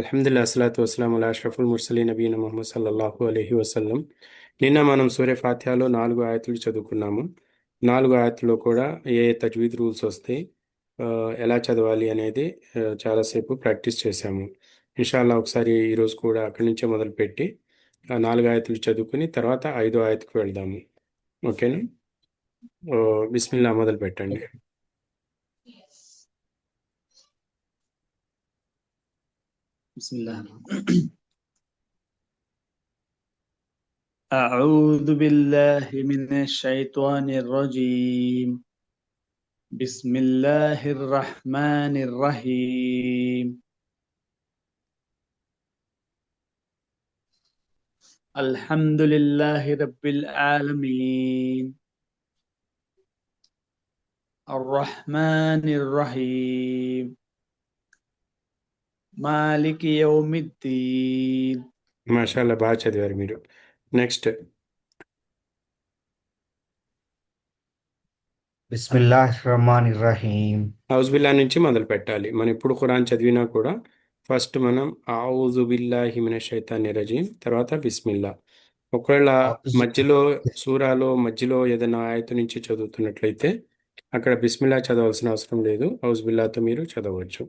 అల్హమ్దుల్లా అస్సలాతు వస్సలాము అలా అష్రఫుల్ ముర్సలీన్ నబీన ముహమ్మద్ సల్లల్లాహు అలైహి వసల్లం. నిన్న మనం సూర్య ఫాతిహాలో 4 ఆయతులు చదువుకున్నాము. 4 ఆయతుల్లో కూడా ఏ ఏ తజ్వీద్ రూల్స్ వస్తాయి, ఆ, ఎలా చదవాలి అనేది చాలాసేపు ప్రాక్టీస్ చేశాము. ఇన్షాల్లా ఒకసారి ఈరోజు కూడా అక్కడి నుంచే మొదలుపెట్టి ఆ 4 ఆయతులు చదువుకుని తర్వాత 5వ ఆయతుకు వెళ్దాము. ఓకేనా? బిస్మిల్లా మొదలు పెట్టండి. بسم الله أعوذ بالله من الشيطان الرجيم. بسم الله الرحمن الرحيم. الحمد لله رب العالمين. الرحمن الرحيم. مالك يوم الدين. మాషాల్లా బాగా చదివారు మీరు. నెక్స్ట్. బిస్మిల్లాహిర్రహ్మానిర్రహీం. ఔజుబిల్లా నుంచి మొదలు పెట్టాలి. మనం ఎప్పుడు ఖురాన్ చదివినా కూడా ఫస్ట్ మనం ఔజు బిల్లాహి మినష్ షైతాని రజీం, తర్వాత బిస్మిల్లా. ఒకవేళ ఔజ్ మధ్యలో సూరాలో మధ్యలో ఏదైనా ఆయత నుంచి చదువుతున్నట్లయితే అక్కడ బిస్మిల్లా చదవాల్సిన అవసరం లేదు, ఔజుబిల్లాతో మీరు చదవచ్చు.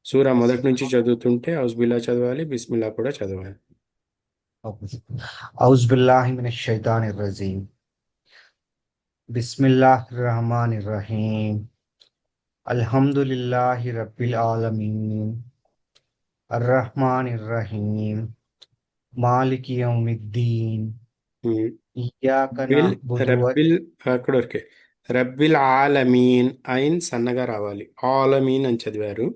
సూరా మొదటి నుంచి చదువుతుంటే ఔజుబిల్లా చదవాలి, బిస్మిల్లా కూడా చదవాలి. ఔజ్ బిల్లాహి మినష్ షైతానిర్ రజీం. బిస్మిల్లాహిర్రహ్మానిర్రహీం. అల్హమ్దులిల్లాహి రబ్బిల్ ఆలమీన్. అర్రహ్మానిర్రహీం. మాలికి యౌమిద్దీన్. ఉమ్. ఇయ్యాక బిల్ నఅబుదు వ రబ్బిల్ అక్కడ వరకే. రబ్బిల్ ఆలమీన్ ఐన్ సన్నగా రావాలి. ఆలమీన్ అని చదివారు.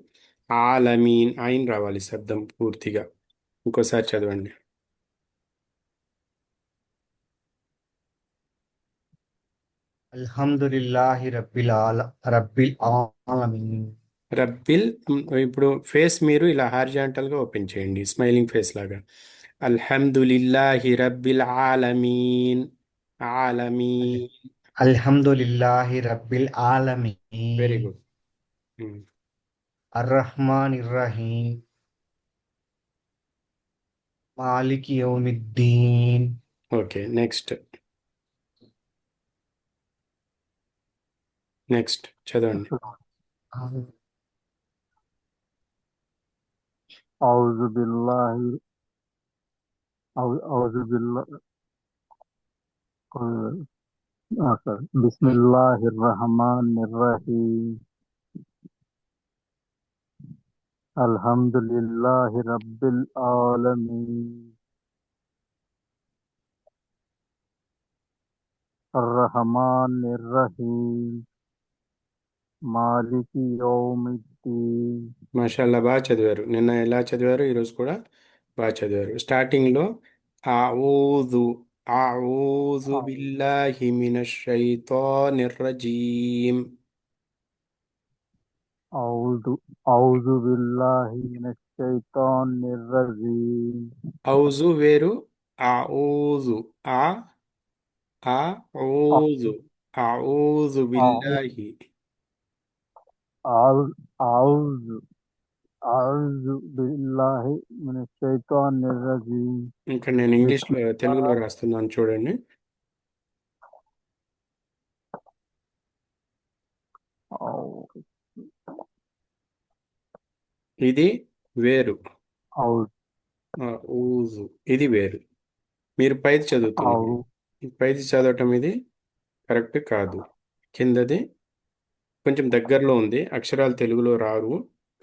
ఆలమీన్ ఐన్ రావాలి శబ్దం పూర్తిగా. ఇంకోసారి చదవండి. అల్హమ్దులిల్లాహి రబ్బిల్ ఆలమీన్. రబ్బిల్ ఇప్పుడు ఫేస్ మీరు ఇలా హారిజాంటల్గా ఓపెన్ చేయండి, స్మైలింగ్ ఫేస్ లాగా. అల్హమ్దులిల్లాహి రబ్బిల్ ఆలమీన్. ఆలమీన్. అల్హమ్దులిల్లాహి రబ్బిల్ వెరీ ఆలమీన్. గుడ్. అర్రహ్మానిర్రహీం. మాలికి యౌమిద్దీన్. Okay, next. నెక్స్ట్ చదవండి. أعوذ بالله أعوذ بالله بسم الله الرحمن الرحيم. الحمد لله رب العالمين. الرحمن الرحيم. مالك يوم الدين. మాషాల్లా బాగా చదివారు. నిన్న ఎలా చదివారు, ఈరోజు కూడా బాగా చదివారు. స్టార్టింగ్లో ఆఊజు ఆఊజు బిల్లాహి మినష్ షైతానిర్ రజీం. أعوذ أعوذ بالله من الشيطان الرجيم. ఔజు వేరు, ఆఊజు ఆ ఆఊజు. ఆఊజు బిల్లాహి. أعوذ أعوذ أعوذ بالله من الشيطان الرجيم. ఇంకా నేను بسم ఇంగ్లీష్లో తెలుగులో الله. రాస్తున్నాను చూడండి. ఇది వేరు. أعوذ ఊజు ఇది వేరు. మీరు పైది చదువుతున్నారు. أعوذ పైది చదవటం ఇది కరెక్ట్ కాదు. కిందది కొంచెం దగ్గరలో ఉంది. అక్షరాలు తెలుగులో రారు,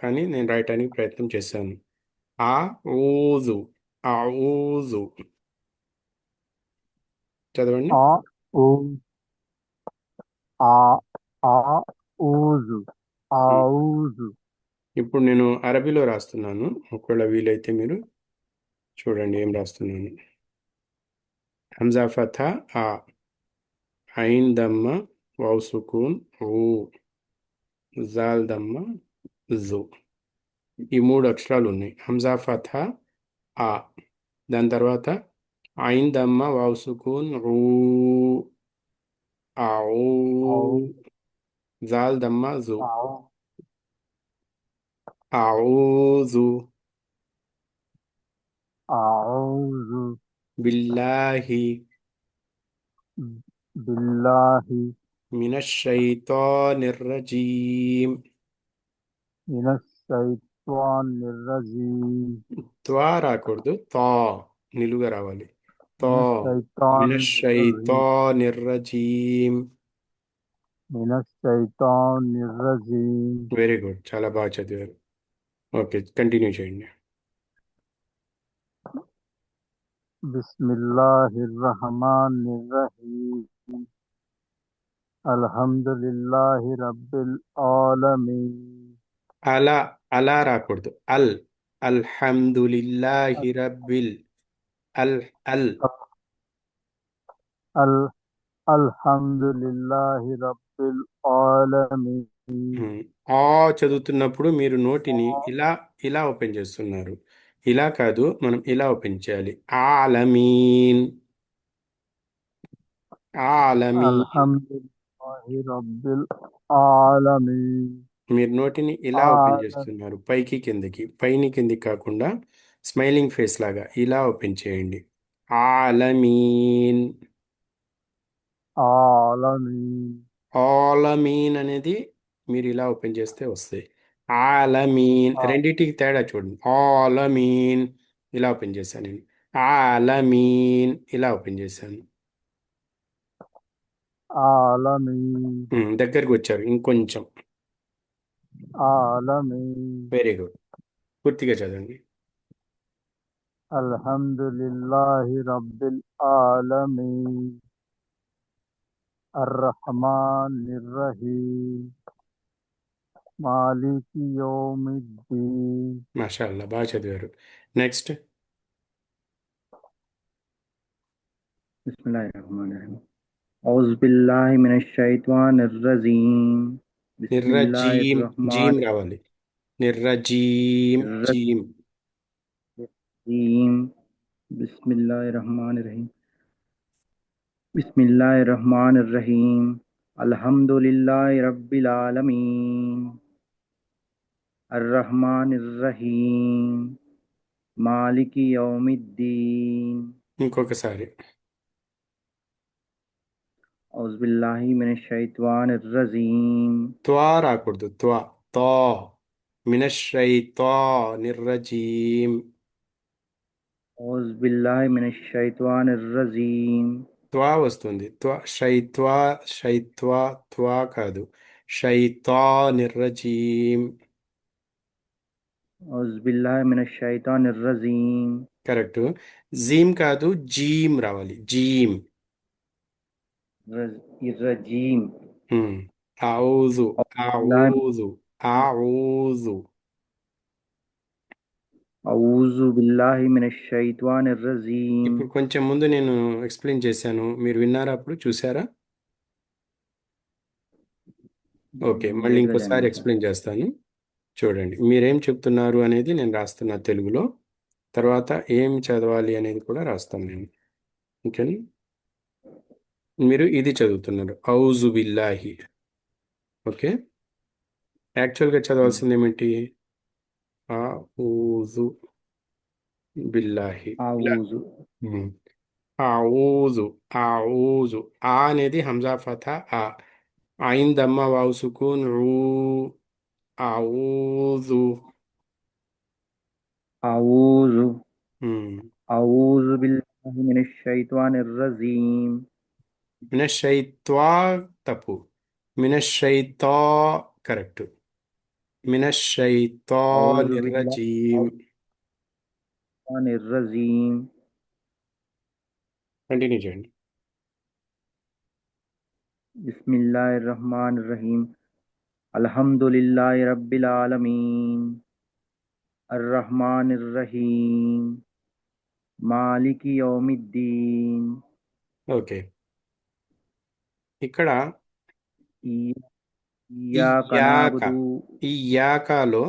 కానీ నేను రాయటానికి ప్రయత్నం చేశాను. ఆ ఊజు. ఆ ఊజు చదవండి. أعوذ أعوذ ఉమ్. أعوذ ఇప్పుడు నేను అరబీలో రాస్తున్నాను. ఒకవేళ వీలైతే మీరు చూడండి ఏం రాస్తున్నాను. హంజా ఫథా ఆ, ఐన్ దమ్మ, వావ్ సుకూన్ ఊ, జాల్ దమ్మ జు. ఈ 3 అక్షరాలు ఉన్నాయి. హంజా ఫథా ఆ, దాని తర్వాత ఐన్ దమ్మ వావ్ సుకూన్ ఊ, ఆఊ, జాల్ దమ్మ జు, أعوذ ఆఊజు. బిల్లాహి బిల్లాహి మినష్ షైతానిర్ రజీం. మినష్ షైత్వానిర్ రజీమ్ త్వా రాకూడదు, తా నిలుగా రావాలి. తా మినష్ మినష్ షైతానిర్ రజీమ్ షైతానిర్ రజీం. మినష్ షైతానిర్ రజీమ్ వెరీ గుడ్, చాలా బాగా చదివారు. ఓకే, కంటిన్యూ చేయండి. బిస్మిల్లాహిర్ రహమానిర్ రహీమ్ అల్హమ్దులిల్లాహి రబ్బిల్ ఆలమీన్ అలా అలా రాకూడదు, అల్. అల్హమ్దులిల్లాహి రబ్బిల్. అల్ అల్ అల్ అల్హమ్దులిల్లాహి రబ్బిల్ ఆలమీన్ ఉమ్. ఆ చదువుతున్నప్పుడు మీరు నోటిని ఇలా ఇలా ఓపెన్ చేస్తున్నారు. ఇలా కాదు, మనం ఇలా ఓపెన్ చేయాలి. ఆలమీన్. ఆలమీన్. అల్హమ్దులిల్లాహి రబ్బిల్ ఆలమీన్ మీరు నోటిని ఇలా ఓపెన్ చేస్తున్నారు, పైకి కిందకి, పైని కిందికి కాకుండా స్మైలింగ్ ఫేస్ లాగా ఇలా ఓపెన్ చేయండి. ఆలమీన్. ఆలమీన్ ఆలమీన్ అనేది మీరు ఇలా ఓపెన్ చేస్తే వస్తాయి. ఆలమీన్ రెండిటికి తేడా చూడండి. ఆలమీన్ ఇలా ఓపెన్ చేశాను నేను. ఆలమీన్ ఇలా ఓపెన్ చేశాను. ఆలమీన్ దగ్గరికి వచ్చారు ఇంకొంచెం. ఆలమీన్ వెరీ గుడ్, పూర్తిగా చదవండి. అల్హమ్దులిల్లాహి రబ్బిల్ ఆలమీన్ అర్రహమానిర్ రహీమ్ మాలికి యౌమిద్దీన్ మాషాల్లా, బాగా చదివారు. నెక్స్ట్. बिस्मिल्लाहिर्रहमानिर्रहीम औज़ु बिल्लाहि मिनश शैतानिर्रजीम నిర్రజీం, జీం రావాలి. నిర్రజీం, జీం. बिस्मिल्लाहिर्रहमानिर्रहीम बिस्मिल्लाहिर्रहमानिर्रहीम बिस्मिल्लाहिर्रहमानिर्रहीम अल्हम्दुलिल्लाहि रब्बिल आलमीन अर्रहमानिर्रहीम मालिकी यौमिद्दीन ఇంకొకసారి. औज़ु बिल्लाहि मिनश शैतानिर्रजीम త్వా రాకూడదు, త్వా. తా మినష్ షైతానిర్రజీం. औज़ु बिल्लाहि मिनश शैतानिर्रजीम త్వా వస్తుంది. త్వా షైత్వా, షైత్వా, త్వా కాదు. షైతానిర్రజీం. औज़ु बिल्लाहि मिनश शैतानिर्रजीम కరెక్ట్. జీం కాదు, జీం రావాలి. జీం. रजीम ఆఊజు, ఆఊజు, बिल्लाहि ఆఊజు. औज़ु बिल्लाहि मिनश शैतानिर्रजीम ఇప్పుడు కొంచెం ముందు నేను ఎక్స్ప్లెయిన్ చేశాను, మీరు విన్నారా? అప్పుడు చూసారా? ఓకే, మళ్ళీ లేదుగా ఇంకోసారి జాయిన్ ఎక్స్ప్లెయిన్ చేస్తాను. చూడండి, మీరేం చెప్తున్నారు అనేది నేను రాస్తున్నా తెలుగులో. తర్వాత ఏం చదవాలి అనేది కూడా రాస్తాను నేను. ఓకేనా? మీరు ఇది చదువుతున్నారు, ఔజు బిల్లాహి. ఓకే, యాక్చువల్గా చదవాల్సింది ఏమిటి? ఔజు బిల్లాహి. ఇలా. औज़ु ఉమ్. ఆఊజు, ఆఊజు. ఆ అనేది హంజా ఫథా ఆ. ఐన్ దమ్మ వావ్ సుకూన్ ఊ. ఆఊజు. औज़ु ఉమ్. औज़ु बिल्लाहि मिनश शैतानिर्रजीम మినషైత్వా తప్పు. మినషైతా కరెక్ట్. औज़ु बिल्लाहि మినషైతానిర్రజీం. शैतानिर्रजीम కంటిన్యూ చేయండి. बिस्मिल्लाहिर्रहमानिर्रहीम अल्हम्दुलिल्लाहि रब्बिल आलमीन अर्रहमानिर्रहीम मालिकी यौमिद्दीन ఓకే, ఇక్కడ इय्याक ఇయ్యాక, नअबुदु ఈ యాకాలో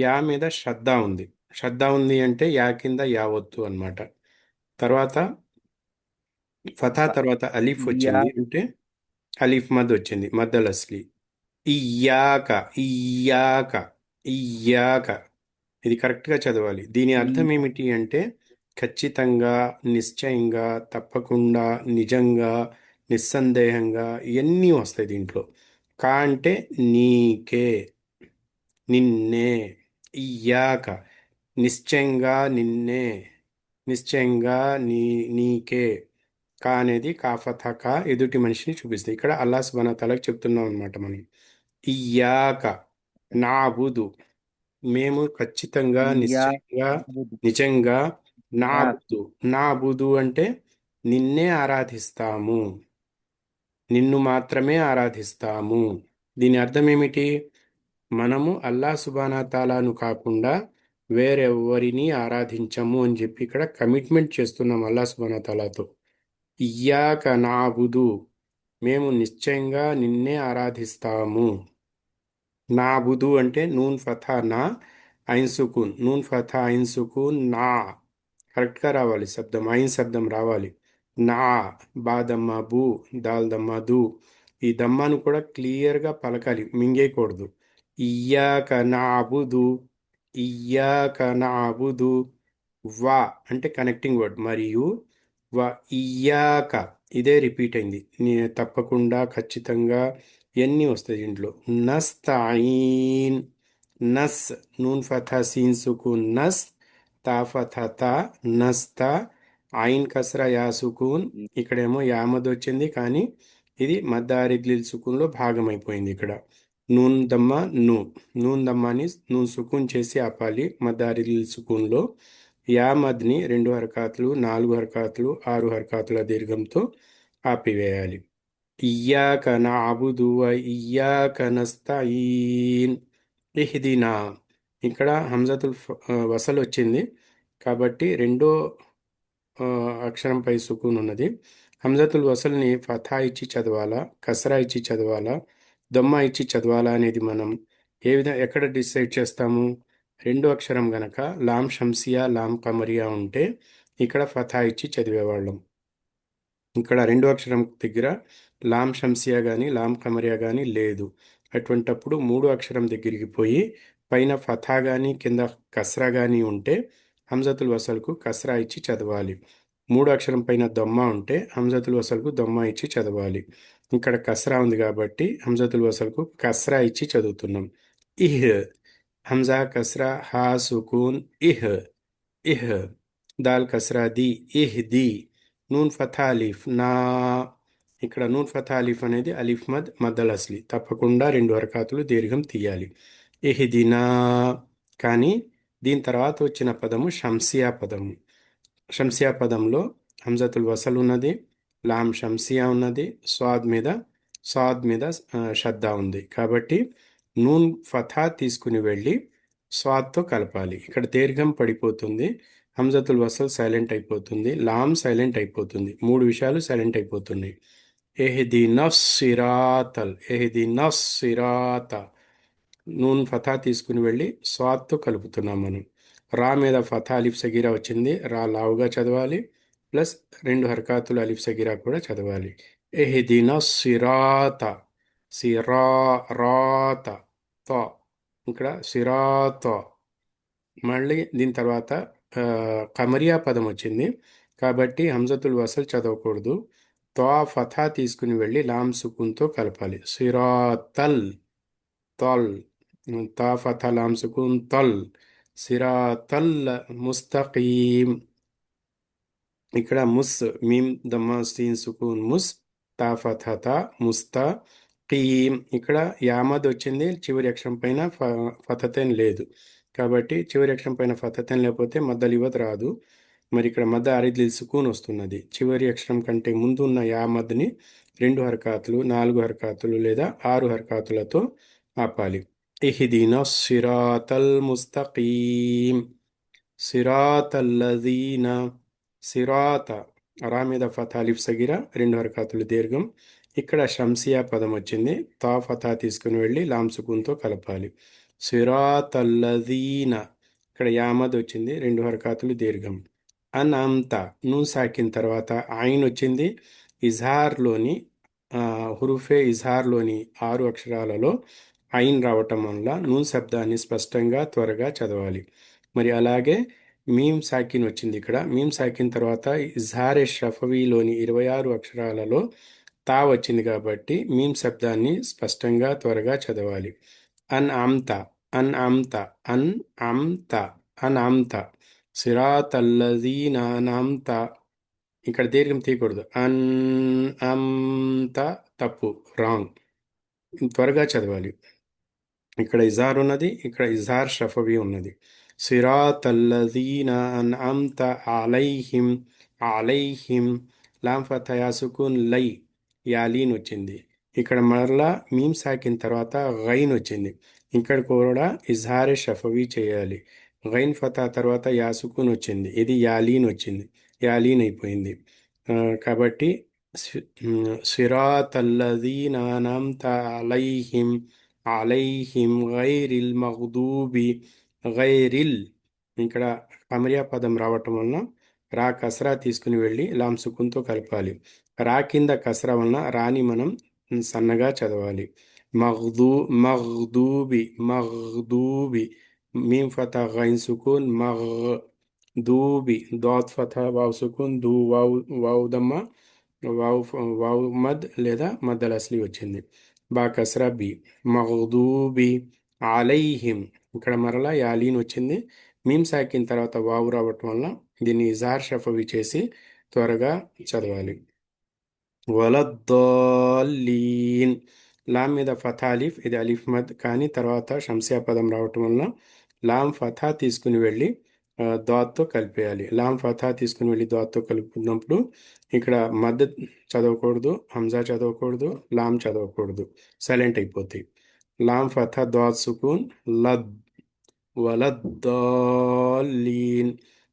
యా మీద శ్రద్ధ ఉంది. శ్రద్ధ ఉంది అంటే యా కింద యా ఒత్తు అన్నమాట. తర్వాత ఫథా తర్వాత అలీఫ్ వచ్చింది इय्याक అంటే అలీఫ్ మద్ వచ్చింది, మద్దల్ అస్లీ. ఇయ్యాక, ఇయ్యాక, ఇయ్యాక. ఇది కరెక్ట్గా చదవాలి. దీని అర్థం ఏమిటి అంటే ఖచ్చితంగా, నిశ్చయంగా, తప్పకుండా, నిజంగా, నిస్సందేహంగా ఇవన్నీ వస్తాయి దీంట్లో. కా అంటే నీకే, నిన్నే. ఇయ్యాక నిశ్చయంగా నిన్నే, నిశ్చయంగా నీకే. కా అనేది కాఫత కా ఎదుటి మనిషిని చూపిస్తుంది. ఇక్కడ అల్లాహ్ సుబ్హానహు వ తఆలాకి చెప్తున్నాం అనమాట మనం. ఇయ్యాక నాబుదు, మేము ఖచ్చితంగా, ఇయ్యాక నిశ్చయంగా, నఅబుదు నిజంగా ఇయ్యాక నాబుదు. నాబుదు అంటే నిన్నే ఆరాధిస్తాము, నిన్ను మాత్రమే ఆరాధిస్తాము. దీని అర్థం ఏమిటి? మనము అల్లాహ్ సుబ్హానహు వ తఆలాను కాకుండా వేరెవ్వరిని ఆరాధించము అని చెప్పి ఇక్కడ కమిట్మెంట్ చేస్తున్నాం అల్లాహ్ సుబ్హానహు వ తఆలాతో. ఇయ్యాక నాబుదు, మేము నిశ్చయంగా నిన్నే ఆరాధిస్తాము. నాబుదు అంటే నూన్ ఫథా నా, ఐన్ సుకూన్, నూన్ ఫథా ఐన్ సుకూన్ నా. కరెక్ట్గా రావాలి శబ్దం, ఐన్ శబ్దం రావాలి. నా, బాదమ్మ బు, దాల్ దమ్మ దు. ఈ దమ్మాను కూడా క్లియర్గా పలకాలి, మింగేయకూడదు. ఇయ్యాక నాబుదు, ఇయ్యాక నాబుదు. వా అంటే కనెక్టింగ్ వర్డ్, మరియు వా ఇయ్యాక ఇదే రిపీట్ అయింది. తప్పకుండా, ఖచ్చితంగా ఇవన్నీ వస్తాయి దీంట్లో. నస్తఈన్, నస్, నూన్ ఫథా సీన్ సుకూన్ నస్, తా ఫథా తా, నస్తా. ఐన్ కస్రా యా సుకూన్. ఇక్కడేమో యామద్ వచ్చింది, కానీ ఇది మద్దారిద్లిల్ సుకూన్లో భాగమైపోయింది. ఇక్కడ నూన్ దమ్మ ను, నూన్ దమ్మాని నూన్ సుకూన్ చేసి ఆపాలి మద్దారిద్లిల్ సుకూన్లో. యామద్ని 2 హరకాతులు, 4 హరకాతులు, 6 హరకాతుల దీర్ఘంతో ఆపివేయాలి. ఇయ్యాక నఅబుదు వ ఇయ్యాక నస్తఈన్. ఇహ్దినా, ఇక్కడ హంజతుల్ వసల్ వచ్చింది కాబట్టి రెండో అక్షరంపై సుకూన్ ఉన్నది. హంజతుల్ వసల్ని ఫథా ఇచ్చి చదవాలా, కసరా ఇచ్చి చదవాలా, దొమ్మ ఇచ్చి చదవాలా అనేది మనం ఎక్కడ డిసైడ్ చేస్తాము? రెండో అక్షరం గనక లాం షంసియా, లాం కమరియా ఉంటే ఇక్కడ ఫథా ఇచ్చి చదివేవాళ్ళం. ఇక్కడ రెండో అక్షరం దగ్గర లాం షంసియా కానీ లాం కమరియా కానీ లేదు. అటువంటప్పుడు మూడో అక్షరం దగ్గరికి పోయి పైన ఫథా కానీ కింద కస్రా కానీ ఉంటే హంజతుల్ వసల్కు కస్రా ఇచ్చి చదవాలి. మూడో అక్షరం పైన దొమ్మ ఉంటే హంజతుల్ వసల్కు దొమ్మ ఇచ్చి చదవాలి. ఇక్కడ కస్రా ఉంది కాబట్టి హంజతుల్ వసల్కు కస్రా ఇచ్చి చదువుతున్నాం. ఇహ్, హంజా కస్రా, హా సుకూన్ ఇహ్, ఇహ్. దాల్ కస్రా ది, ఇహ్ ది. నూన్ ఫథా అలీఫ్ నా. ఇక్కడ నూన్ ఫథా అలీఫ్ అనేది అలీఫ్ మద్, మద్దల్ అస్లి. తప్పకుండా 2 హరకాతులు దీర్ఘం తీయాలి. ఇహ్దినా, కానీ దీని తర్వాత వచ్చిన పదము షంసియా పదము. షంసియా పదంలో హంజతుల్ వసల్ ఉన్నది, లాం షంసియా ఉన్నది, స్వాద్ మీద షద్దా ఉంది. కాబట్టి నూన్ ఫథా తీసుకుని వెళ్ళి స్వాద్తో కలపాలి. ఇక్కడ దీర్ఘం పడిపోతుంది, హంజతుల్ వసల్ సైలెంట్ అయిపోతుంది, లాం సైలెంట్ అయిపోతుంది. 3 విషయాలు సైలెంట్ అయిపోతున్నాయి. ఎహ్దిన సిరాతల్, ఎహ్దిన సిరాత. నూన్ ఫథా తీసుకుని వెళ్ళి స్వాద్తో కలుపుతున్నాం మనం. రా మీద ఫథా అలిఫ్ సగీరా వచ్చింది, రా లావుగా చదవాలి, ప్లస్ 2 హరకాతులు అలిఫ్ సగీరా కూడా చదవాలి. ఎహ్దిన సిరాత, సిరా రాత తో. ఇక్కడ సిరాత. మళ్ళీ దీని తర్వాత కమరియా పదం వచ్చింది కాబట్టి హంజతుల్ వసల్ చదవకూడదు. తో ఫథా తీసుకుని వెళ్ళి లాం సుకూన్తో కలపాలి. సిరాతల్, తల్. తా ఫథా లాం సుకూన్ తల్. సిరాతల్ ముస్తకీం. ఇక్కడ ముస్, మీమ్ దమ్మా సీన్ సుకూన్ ముస్, తా ఫథా తా, ముస్తకీం. ఇక్కడ యామద్ వచ్చింది, చివరి అక్షరం పైన ఫతతేన్ లేదు కాబట్టి చివరి అక్షరం పైన ఫతతేన్ లేకపోతే మద్దల్ ఇవత్ రాదు. మరి ఇక్కడ మద్ద ఆరిద్లిల్ సుకూన్ వస్తున్నది. చివరి అక్షరం కంటే ముందు ఉన్న యామద్ని 2 హరకాతులు, 4 హరకాతులు లేదా 6 హరకాతులతో ఆపాలి. ఇహ్దిన సిరాతల్ ముస్తకీం, సిరాతల్లదీన. సిరాత, రా మీద ఫథా అలిఫ్ సగిరా, 2 హరకాతులు దీర్ఘం. ఇక్కడ షంసియా పదం వచ్చింది, తా ఫథా తీసుకుని వెళ్ళి లాం సుకూన్తో కలపాలి. సిరాతల్లదీన, ఇక్కడ యామద్ వచ్చింది, 2 హరకాతులు దీర్ఘం. అనంత, నూన్ సాకిన తర్వాత ఐన్ వచ్చింది. ఇజ్హార్లోని హురుఫే ఇజ్హార్లోని 6 అక్షరాలలో ఐన్ రావటం వల్ల నూన్ శబ్దాన్ని స్పష్టంగా త్వరగా చదవాలి. మరి అలాగే మీమ్ సాకిన్ వచ్చింది. ఇక్కడ మీమ్ సాకిన్ తర్వాత ఇజ్హారే షఫవీలోని 26 అక్షరాలలో తా వచ్చింది కాబట్టి మీమ్ శబ్దాన్ని స్పష్టంగా త్వరగా చదవాలి. అన్ ఆమ్త, అన్ ఆమ్త, అన్ ఆమ్త, అన్ ఆమ్త, సిరాతల్లజీన అన్అమ్త. ఇక్కడ దీర్ఘం తీయకూడదు. అన్ అంత తప్పు, రాంగ్. త్వరగా చదవాలి. ఇక్కడ ఇజార్ ఉన్నది, ఇక్కడ ఇజార్ షఫవి ఉన్నది. సిరాతల్లజీన అన్అమ్త అలైహిం, అలైహిం, లాం ఫతహా సుకున్ లై, యాలీన్ వచ్చింది. ఇక్కడ మరలా మీమ్ సాకిన్ తర్వాత గైన్ వచ్చింది. ఇక్కడ కూడా ఇజార్ షఫవి చేయాలి. గైన్ ఫతా తర్వాత యా సుకున్ వచ్చింది. ఇది యాలీన్ వచ్చింది, యాలీన్ అయిపోయింది. కాబట్టి సిరాతల్లజీన అన్అమ్త అలైహిం, అలైహిం గైరిల్ మగ్దూబి, గైరిల్. ఇక్కడ కమరియా పదం రావటం వలన రా కసరా తీసుకుని వెళ్ళి లాం సుకున్తో కలపాలి. రా కింద కసరా వలన రాని మనం సన్నగా చదవాలి. మగ్దూబి, మగ్దూబి, మీమ్ ఫతా గైన్ సుకున్ మగ్దూబి, దాద్ ఫతా వావ్ సుకున్ దు, వావ్ వావ్ దమ్మ, వావ్ వావ్ మద్ లేదా మద్దల్ అస్లీ వచ్చింది. బా కసరా బి, మగ్దూబి అలైహిం. ఇక్కడ మరలా యాలీన్ వచ్చింది. మీమ్ సాకిన్ తర్వాత వావు రావటం వల్ల దీన్ని ఇజార్ షఫవి చేసి త్వరగా చదవాలి. వలద్దాలీన్, లాం మీద ఫథా అలీఫ్, ఇది అలీఫ్ మద్. కానీ తర్వాత షంసియా పదం రావటం వలన లాం ఫథా తీసుకుని వెళ్ళి దాత్తో కలిపేయాలి. లాం ఫథా తీసుకుని వెళ్ళి దాత్తో కలుపుకున్నప్పుడు ఇక్కడ మద్ చదవకూడదు, హంజా చదవకూడదు, లాం చదవకూడదు, సైలెంట్ అయిపోతాయి. లాం ఫథా దాత్ సుకూన్ లద్, వలద్దాలీన్,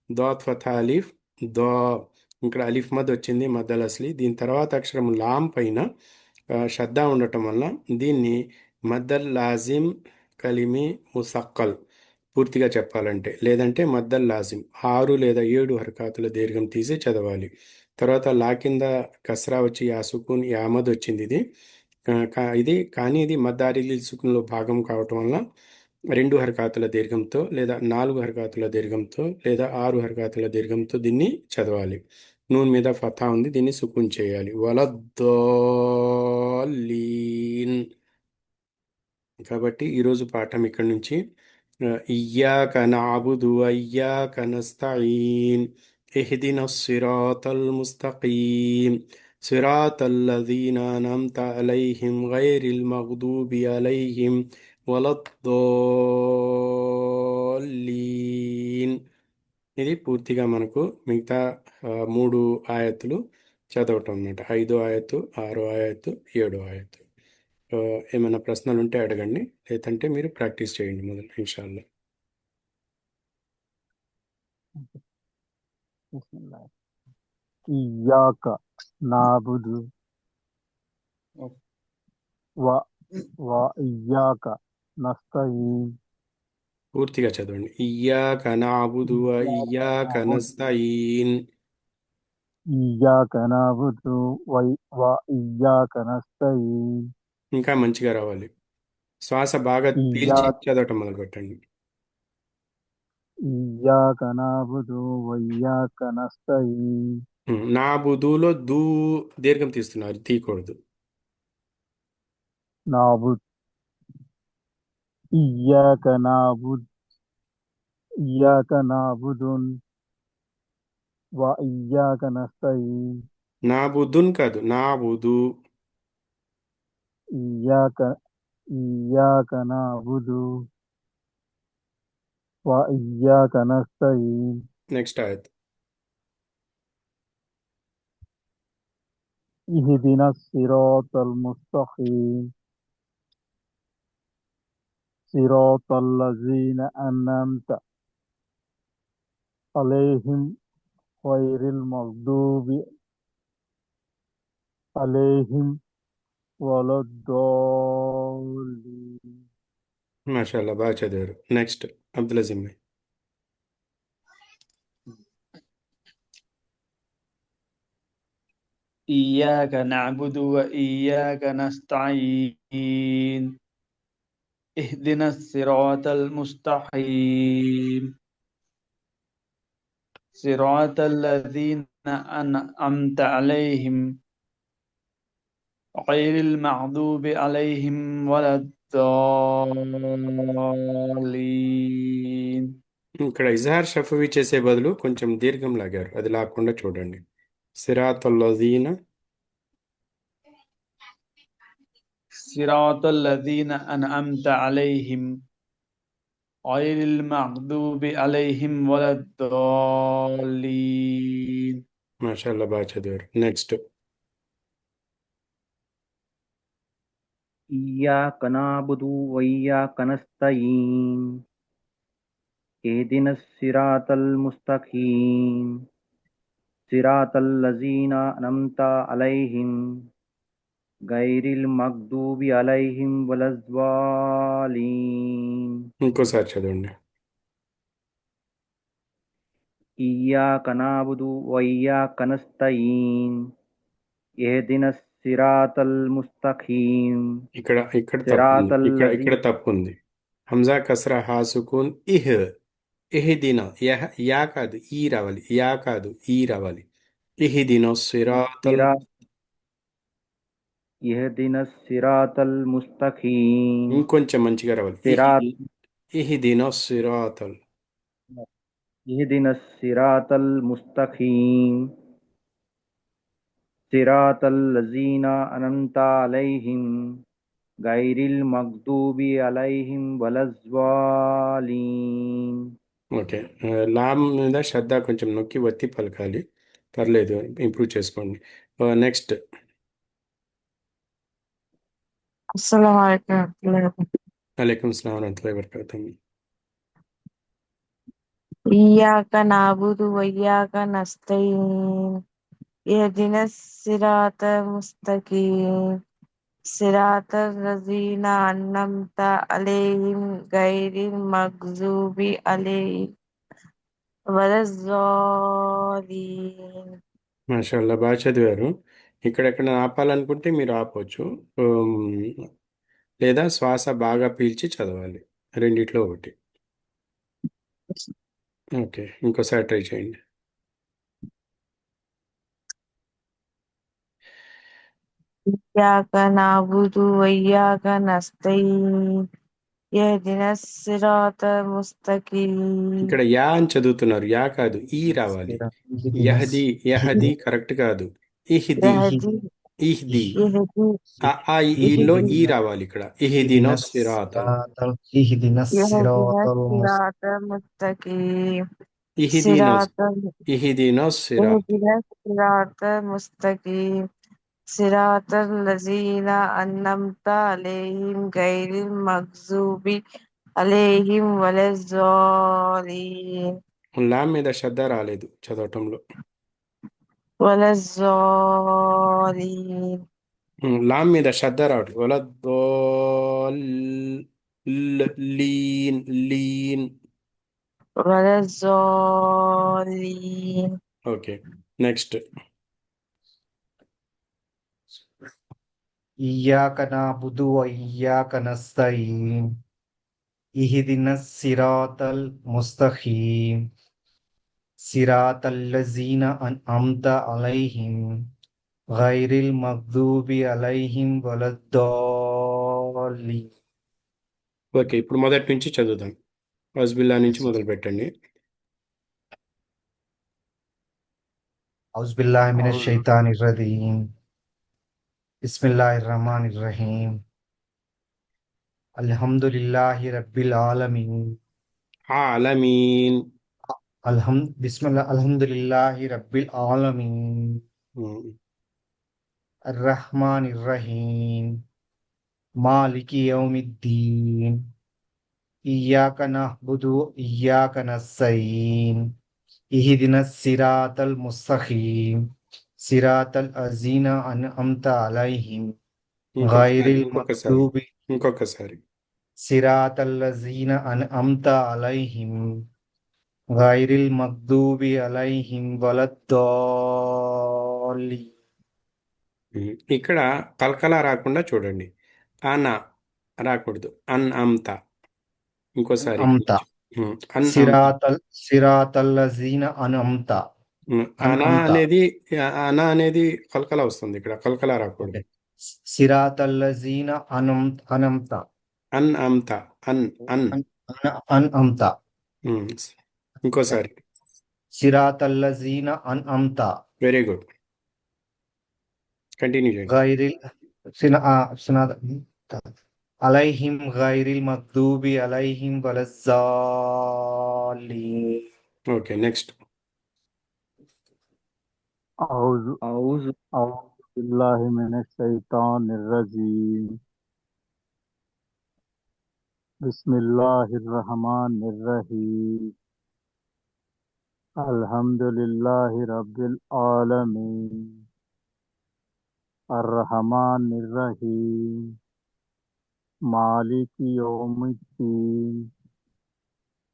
దాత్ ఫథా అలీఫ్ దా. ఇక్కడ అలీఫ్ మద్ వచ్చింది, మద్దల్ అస్లీ. దీని తర్వాత అక్షరం లాం పైన షద్దా ఉండటం వల్ల దీన్ని మద్దల్ లాజిం కలిమి ముసక్కల్ పూర్తిగా చెప్పాలంటే, లేదంటే మద్దల్ లాజిం 6 లేదా 7 హర్కాతుల దీర్ఘం తీసి చదవాలి. తర్వాత లా కింద కస్రా వచ్చి యా సుకూన్ యామద్ వచ్చింది. ఇది కానీ ఇది మద్దారిలి సుకున్లో భాగం కావటం వల్ల 2 హర్కాతుల దీర్ఘంతో లేదా 4 హర్కాతుల దీర్ఘంతో లేదా 6 హర్కాతుల దీర్ఘంతో దీన్ని చదవాలి. నూన్ మీద ఫతా ఉంది, దీన్ని సుకున్ చేయాలి. వలద్దాలీన్. కాబట్టి ఈరోజు పాఠం ఇక్కడి నుంచి ఇయ్యాక నఅబుదు వ ఇయ్యాక నస్తఈన్, ఇహ్దినస్ సిరాతల్ ముస్తఖీమ్, సిరాతల్లజీన అన్అమ్త అలైహిం గైరిల్ మగ్దూబి అలైహిం వలద్దాలీన్. ఇది పూర్తిగా మనకు మిగతా 3 ఆయతులు చదవటం అన్నమాట. 5వ ఆయతు, 6వ ఆయతు, 7వ ఆయతు. ఏమైనా ప్రశ్నలు ఉంటే అడగండి, లేదంటే మీరు ప్రాక్టీస్ చేయండి మొదలు ఇన్షాల్లా. ఇయ్యాక నాబుదు వ ఇయ్యాక నస్తఈన్, పూర్తిగా చదవండి. ఇయ్యాక నఅబుదు వ ఇయ్యాక నస్తఈన్. ఇయ్యాక నాబుదు వ ఇయ్యాక నస్తఈన్. ఇంకా మంచిగా రావాలి. శ్వాస బాగా పీల్చి చదవటం మొదలు పెట్టండి. ఇయ్యాక నాబుదు వ ఇయ్యాక నస్తఈన్. నా బుధులో దూ దీర్ఘం తీస్తున్నారు, తీయకూడదు. నాబుద్, ఇయ్యాక నాబుద్, ఇయ్యాక నాబుదున్ వ ఇయ్యాక నస్తఈన్. నా బుద్ధున్ కాదు, నా బుధు. ఇయ్యాక నఅబుదు వ ఇయ్యాక నస్తఈన్. నెక్స్ట్ ఆయత్. ఇహ్దినస్ సిరాతల్ ముస్తఖీమ్, సిరాతల్లజీన అన్అమ్త అలైహిం గైరిల్ మగ్దూబి అలైహిం వలద్దాలీన్. మాషాల్లా, బాగా చదివారు. నెక్స్ట్ అబ్దుల్ అజీమ్ భాయ్. إياك نعبد وإياك نستعين اهدنا الصراط المستقيم صراط الذين أنعمت عليهم غير المغضوب عليهم ولا الضالين. ఇక్కడ ఇజహార్ షఫవి చేసే బదులు కొంచెం దీర్ఘం లాగారు, అది లాకుండా చూడండి. సిరాతుల్లజీన. صراط الذين أنعمت عليهم غير المغضوب عليهم ولا الضالين. మాషాల్లా బాగా చదివారు. నెక్స్ట్. ఇయ్యాక నఅబుదు వఇయ్యాక నస్తయీన్ ఇహ్దినస్ సిరాతల్ ముస్తఖీం సిరాతల్ లజీనా అన్అమ్త అలైహిం గైరిల్ మగ్దూబి అలైహిం వలజ్వాలీన్. ఇంకోసారి చదవండి. ఇయ్యాక నఅబుదు వఇయ్యాక నస్తయీన్ ఇహ్దినస్ సిరాతల్ ముస్తఖీం ఇక్కడ ఇక్కడ తప్పు ఉంది. సిరాతల్ ఇక్కడ లజీ తప్పు ఉంది. హంజా కస్రా హా సుకూన్ ఇహ్. ఇహ్దిన యా కాదు ఈ రావాలి, యా కాదు ఈ రావాలి. ఇహ్దిన సిరాతల్. సిరా ఇహ్దినస్ సిరాతల్ ముస్తఖీం ఇంకొంచెం మంచిగా రావాలి. సిరాత్ ఇహ్దిన సిరాతల్. ఇహ్దినస్ సిరాతల్ ముస్తఖీం సిరాతల్ లజీనా అన్అమ్త అలైహిం గైరిల్ మగ్దూబి అలైహిం వలజ్వాలీన్. ఓకే. లామ్ మీద శ్రద్ధ కొంచెం నొక్కి వత్తి పలకాలి, పర్లేదు, ఇంప్రూవ్ చేసుకోండి. నెక్స్ట్. అస్సలాము అలైకుం వరహ్మతుల్లాహి వబరకాతుహ్. అలైకుం సలాం వరహ్మతుల్లాహి వబరకాతుహ్. ఇయ్యాక నఅబుదు వఇయ్యాక నస్తయీన్ ఇహ్దినస్ సిరాతల్ ముస్తఖీం సిరాతల్ లజీనా అన్అమ్త అలైహిం గైరిల్ మగ్జూబి అలైహిం వలజ్జాలీన్. మాషాల్లా బాగా చదివారు. ఇక్కడెక్కడ ఆపాలనుకుంటే మీరు ఆపవచ్చు, లేదా శ్వాస బాగా పీల్చి చదవాలి, రెండిట్లో ఒకటి. ఓకే, ఇంకోసారి ట్రై చేయండి. ఇయ్యాక నఅబుదు వఇయ్యాక నస్తయీన్ ఇహ్దినస్ సిరాతల్ ముస్తఖీం. ఇక్కడ యా అని చదువుతున్నారు, యా కాదు ఈ రావాలి. యహది యహది కరెక్ట్ కాదు. ఇహ్ది యహ్ది ఇహ్ది యహ్ది ఈలో ఈ రావాలి. ఇక్కడ ఇహ్దిన సిరాతల్. ఇహ్దినస్ యహ్దినస్ సిరాతల్ సిరాతల్ ముస్తఖీం ఇహ్దిన సిరాతల్ ఇహ్దిన సిరాతల్. ఇహ్దినస్ సిరాతల్ ముస్తఖీం సిరాతల్ లజీనా అన్అమ్త అలైహిం గైరిల్ మగ్జూబి అలైహిం వలజ్జాలీన్. లామ్ మీద శ్రద్ధ రాలేదు చదవటంలో. వలజ్జాలీన్ లామ్ మీద శ్రద్ధ రావట్లేదు. లీన్ లీన్. వలజ్జాలీన్. Okay, next. ఇయ్యాక నఅబుదు వఇయ్యాక నస్తయీన్ ఇహ్దినస్ సిరాతల్ ముస్తఖీం సిరాతల్ లజీనా అన్అమ్త అలైహిం గైరిల్ మగ్దూబి అలైహిం వలద్దాలీన్. ఓకే, ఇప్పుడు మొదటి నుంచి చదువుదాం. హస్బిల్లా నుంచి మొదలు పెట్టండి. ఔజు బిల్లాహి మినష్ షైతానిర్ రజీం. బిస్మిల్లాహిర్ రహమానిర్ రహీం. అల్హమ్దులిల్లాహి రబ్బిల్ ఆలమీన్. ఆలమీన్. అల్హమ్దులిల్లాహి రబ్బిల్ ఆలమీన్. అర్రహ్మానిర్ రహీం. మాలికి యౌమిద్దీన్. ఇయ్యాక నఅబుదు ఇయ్యాక నస్తయీన్ ఇహ్దినస్ సిరాతల్ ముస్తఖీం సిరాతల్ లజీనా అన్అమ్త అలైహిం గైరిల్ మగ్దూబి ఇంకొకసారి. సిరాతల్ లజీనా అన్అమ్త అలైహిం గైరిల్ మగ్దూబి అలైహిం వలద్దాలీన్. ఇక్కడ కల్కలా రాకుండా చూడండి. అన రాకూడదు, అన్ అమ్త. ఇంకోసారి అమ్త అన్ అంత సిరాతల్లజీన అనంత అనా అనంత అనేది అనా అనేది కలకల వస్తుంది ఇక్కడ, కలకల రాకూడదు. ఓకే. సిరాతల్లజీన అనంత అన్ అంత అన్ అన్ అనంత ఉమ్, ఇంకోసారి. సిరాతల్లజీన అనంత వెరీ గుడ్, కంటిన్యూ చేయండి. గైరిల్ సినాద అలైహిం గైరిల్ మగ్దూబి అలైహిం వలజ్జాలిన్. Okay, next. أعوذ أعوذ أعوذ بالله من الشيطان الرجيم بسم الله الرحمن الرحيم الحمد لله رب العالمين الرحمن الرحيم مالك يوم الدين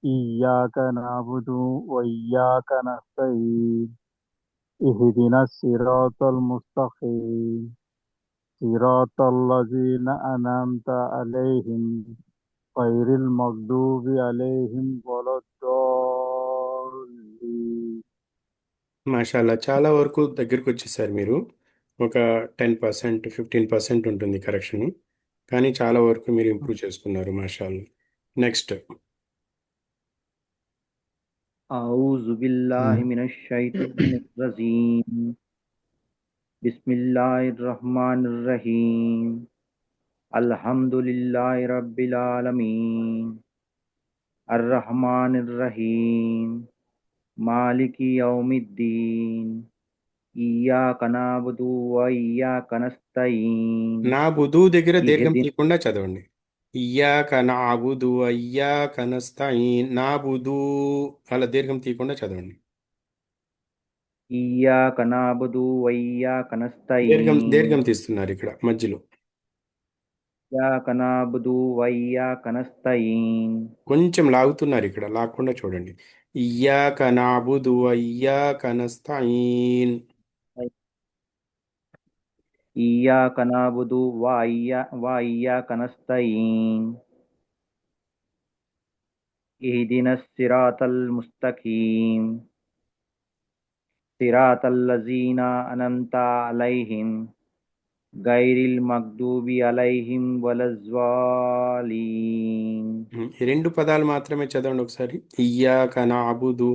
إياك نعبد وإياك نستعين اهدنا الصراط المستقيم صراط الذين أنعمت عليهم غير المغضوب عليهم ولا الضالين. మాషాల్లా, చాలా వరకు దగ్గరికి వచ్చేసారు మీరు. ఒక 10%, 15% ఉంటుంది కరెక్షన్, కానీ చాలా వరకు మీరు ఇంప్రూవ్ చేసుకున్నారు. మాషాల్లా. నెక్స్ట్. أعوذ بالله من الشيطان الرجيم بسم الله الرحمن الرحيم الحمد لله رب العالمين الرحمن الرحيم مالك يوم الدين إياك نعبد وإياك نستعين నా బుధు దగ్గర దీర్ఘం اهدنا తీయకుండా చదవండి. ఇయ్యాక నఅబుదు వయ్యాక నస్తఈన్. నా బుధు అలా దీర్ఘం తీయకుండా చదవండి. إياك نعبد وإياك దీర్ఘం نستعين తీస్తున్నారు ఇక్కడ మధ్యలో. إياك نعبد وإياك نستعين కొంచెం లాగుతున్నారు ఇక్కడ, లాక్కుండా చూడండి. ఇయ్యాక నఅబుదు వయ్యాక నస్తఈన్. إياك نعبد وإياك نستعين اهدنا الصراط المستقيم صراط الذين أنعمت عليهم غير المغضوب عليهم ولا الضالين. ఈ రెండు పదాలు మాత్రమే చదవండి ఒకసారి. ఇయ్యాక నఅబుదు.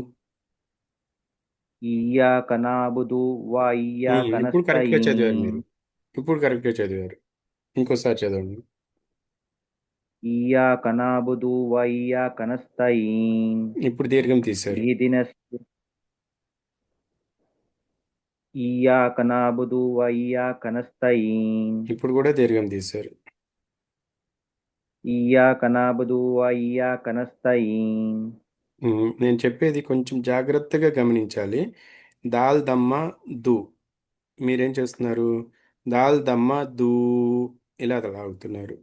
إياك نعبد وإياك ఇప్పుడు కరెక్ట్గా చదివారు نستعين మీరు. ఇప్పుడు కరెక్ట్గా చదివారు. ఇంకోసారి చదవండి. إياك نعبد وإياك نستعين ఇప్పుడు దీర్ఘం తీశారు. اهدنا إياك نعبد وإياك نستعين ఇప్పుడు కూడా దీర్ఘం తీశారు. إياك نعبد وإياك نستعين నేను చెప్పేది కొంచెం జాగ్రత్తగా గమనించాలి. దాల్ దమ్మ దు. మీరేం చేస్తున్నారు? దాల్ దమ్మ దూ ఇలా లాగుతున్నారు.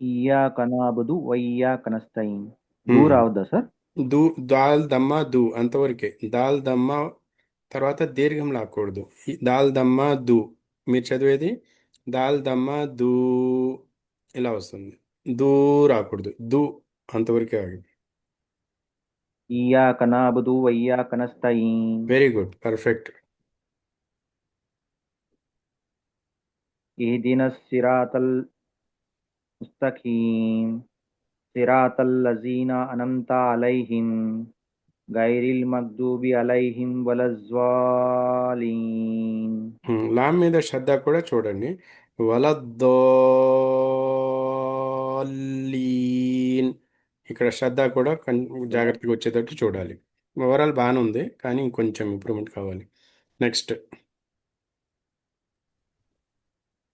إياك نعبد وإياك نستعين మ్మ్. దూర అవుదా సార్? దు దాల్ దమ్మ దు అంతవరకే. దాల్ దమ్మ తర్వాత దీర్ఘం లాక్కూడదు. దాల్ దమ్మ దు. మీరు చదివేది దాల్ దమ్మ దూ ఇలా వస్తుంది. దూ రాకూడదు. దు అంతవరకే ఆగింది. إياك نعبد وإياك نستعين వెరీ గుడ్, పర్ఫెక్ట్. اهدنا الصراط المستقيم صراط الذين أنعمت عليهم غير المغضوب عليهم ولا الضالين. లామ్ మీద శ్రద్ధ కూడా చూడండి. వలద్దోలీన్. ఇక్కడ శ్రద్ధ కూడా జాగ్రత్తగా వచ్చేటట్టు చూడాలి. ఓవరాల్ బాగానే ఉంది, కానీ ఇంకొంచెం ఇంప్రూవ్మెంట్ కావాలి. నెక్స్ట్.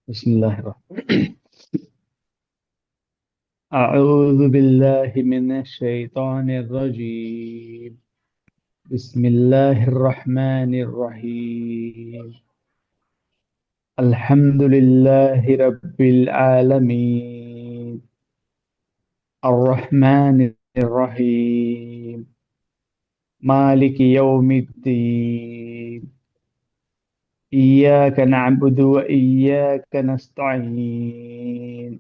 بسم الله الرحمن أعوذ بالله من الشيطان الرجيم بسم الله الرحمن الرحيم الحمد لله رب العالمين الرحمن الرحيم مالك يوم الدين إياك نعبد وإياك نستعين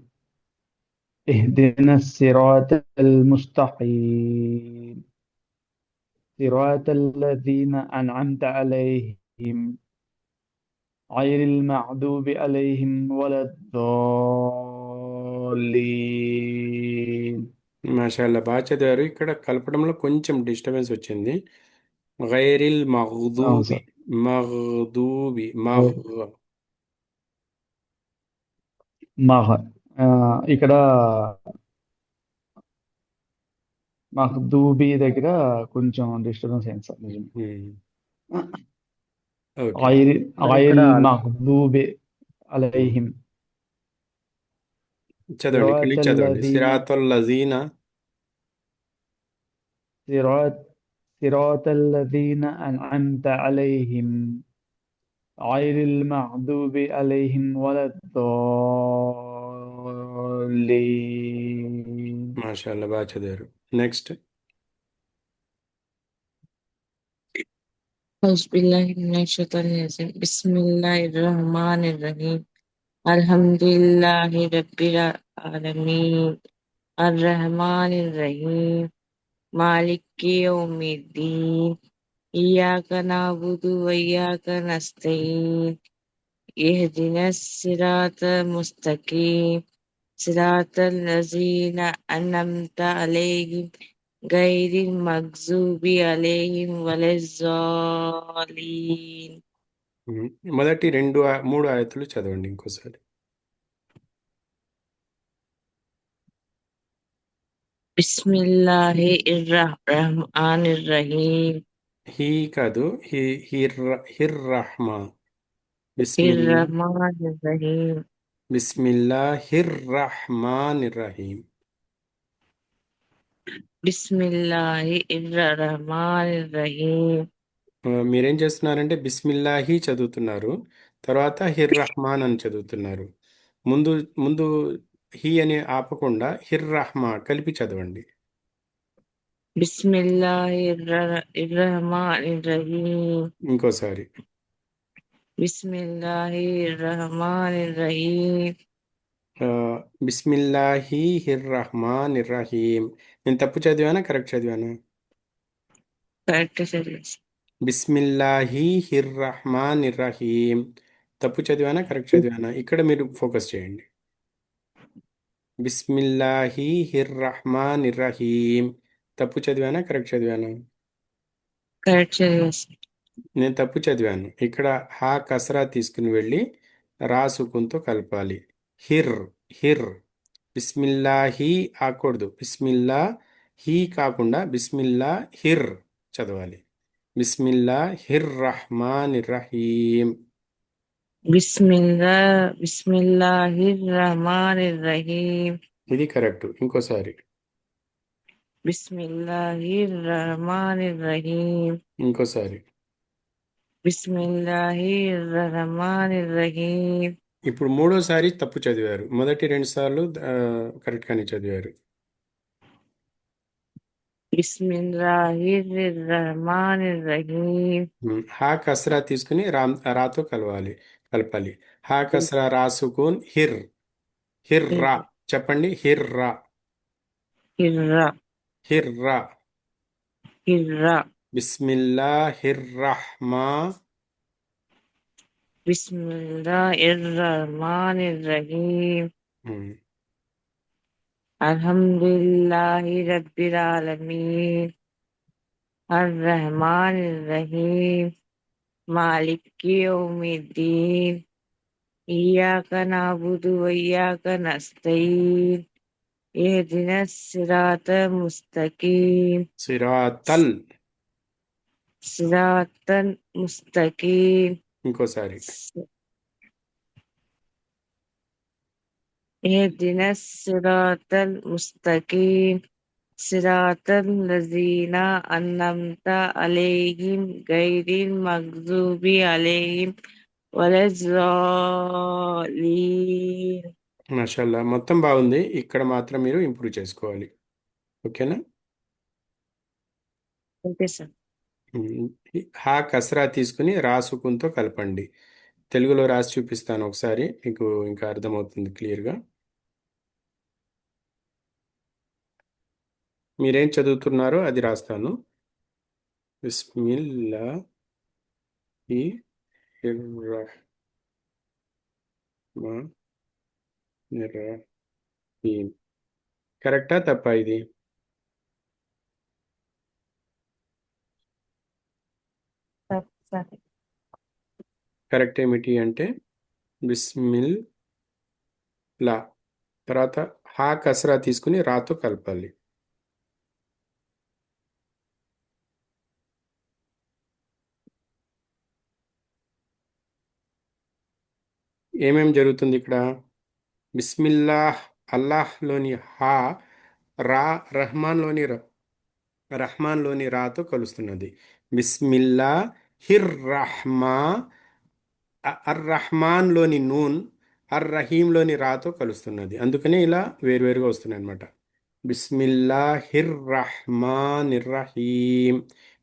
اهدنا الصراط المستقيم صراط الذين أنعمت عليهم غير المغضوب عليهم ولا الضالين. మాషాల్లా బాగా చదివారు. ఇక్కడ కలపడంలో కొంచెం డిస్టర్బెన్స్ వచ్చింది. గైరిల్ అవును మగ్దూబి, సార్. మగ్దూబి, మగ్ మహ ఇక్కడ మహదూబీ దగ్గర కొంచెం డిస్టర్బెన్స్ అయింది సార్, నిజం. ఓకే. غير సార్ غير ఇక్కడ المغضوب عليهم చదవండి, ఇక్కడి صراط నుంచి చదవండి. الذين సిరాతుల్ లజీనా, صراط صراط الذين أنعمت عليهم غير المغضوب عليهم ولا الضالين. మాషాల్లా బాగా చదివారు. నెక్స్ట్. أعوذ بالله من الشيطان الرجيم بسم الله الرحمن الرحيم الحمد لله رب العالمين الرحمن الرحيم مالك يوم الدين إياك نعبد وإياك نستعين اهدنا الصراط المستقيم صراط الذين أنعمت عليهم غير المغضوب عليهم ولا الضالين. మొదటి మూడు ఆయతులు చదవండి ఇంకోసారి. بسم الله الرحمن الرحيم హీ కాదు, హిర్ రహ్మా. బిస్మిల్లా, الرحمن الرحيم బిస్మిల్లాహిర్ రహ్మానిర్ రహీం. بسم الله الرحمن الرحيم మీరేం చేస్తున్నారంటే బిస్మిల్లాహి చదువుతున్నారు, తర్వాత హిర్ రహ్మాన్ అని చదువుతున్నారు. ముందు ముందు హీ అని ఆపకుండా హిర్ రహ్మా కలిపి చదవండి. بسم الله الرحمن الرحيم ఇంకోసారి. بسم الله الرحمن الرحيم బిస్మిల్లాహి హిర్ రహ్మానిర్ రహీం. నేను తప్పు చదివానా, కరెక్ట్ చదివానా? correct sentence. బిస్మిల్లాహి హిర్ రహ్మానిర్ రహీం. తప్పు చదివానా, కరెక్ట్ చదివానా? ఇక్కడ మీరు ఫోకస్ చేయండి. బిస్మిల్లాహి హిర్ రహ్మానిర్ రహీం. తప్పు చదివానా, కరెక్ట్ చదివానా? correct sentence. నేను తప్పు చదివాను. ఇక్కడ హా కసరా తీసుకుని వెళ్ళి రా సుకున్తో కలపాలి. హిర్, హిర్. బిస్మిల్లాహి ఆకూడదు, బిస్మిల్లా హీ కాకుండా బిస్మిల్లా హిర్ చదవాలి. బిస్మిల్లా హిర్ రహ్మానిర్ రహీం. بسم الله الرحمن الرحيم ఇది కరెక్ట్. ఇంకోసారి. بسم الله الرحمن الرحيم ఇంకోసారి. بسم الله الرحمن الرحيم ఇప్పుడు మూడోసారి తప్పు చదివారు. మొదటి రెండు సార్లు కరెక్ట్గానే చదివారు. بسم الله الرحمن الرحيم హా కసరా తీసుకుని రాతో కలపాలి. హా కసరా రా సుకూన్ హిర్, హిర్ రా. చెప్పండి, హిర్ రా, الرا హిర్ రా. الرا బిస్మిల్లాహిర్ రహ్మా. بسم الله الرحمن الرحيم ఉమ్, الحمد لله رب العالمين الرحمن الرحيم مالك يوم الدين إياك نعبد وإياك نستعين اهدنا الصراط المستقيم సిరాతల్. صراط المستقيم ఇంకోసారి. اهدنا الصراط المستقيم صراط الذين أنعمت عليهم غير المغضوب عليهم ولا الضالين. మాషాల్లా, మొత్తం బాగుంది. ఇక్కడ మాత్రం మీరు ఇంప్రూవ్ చేసుకోవాలి. ఓకేనా? Okay sir. ఉమ్, హా కసరా తీసుకుని రా సుకున్తో కలపండి. తెలుగులో రాసి చూపిస్తాను ఒకసారి, మీకు ఇంకా అర్థమవుతుంది క్లియర్గా. మీరేం చదువుతున్నారో అది రాస్తాను. బిస్మిల్లాహి రహీం. కరెక్టా తప్పా ఇది? సార్. కరెక్ట్ ఏమిటి అంటే బిస్మిల్లా తర్వాత హా కసరా తీసుకుని రాతో కలపాలి. ఏమేం జరుగుతుంది ఇక్కడ? బిస్మిల్లాహ్ అల్లాహ్లోని హా రా రహ్మాన్లోని రాతో కలుస్తున్నది. బిస్మిల్లా హిర్ రహ్మా అర్ రహ్మాన్లోని నూన్ అర్ రహీంలోని రాతో కలుస్తున్నది. అందుకనే ఇలా వేరువేరుగా వస్తున్నాయి అనమాట. బిస్మిల్లాహిర్ రహ్మానిర్ రహీం.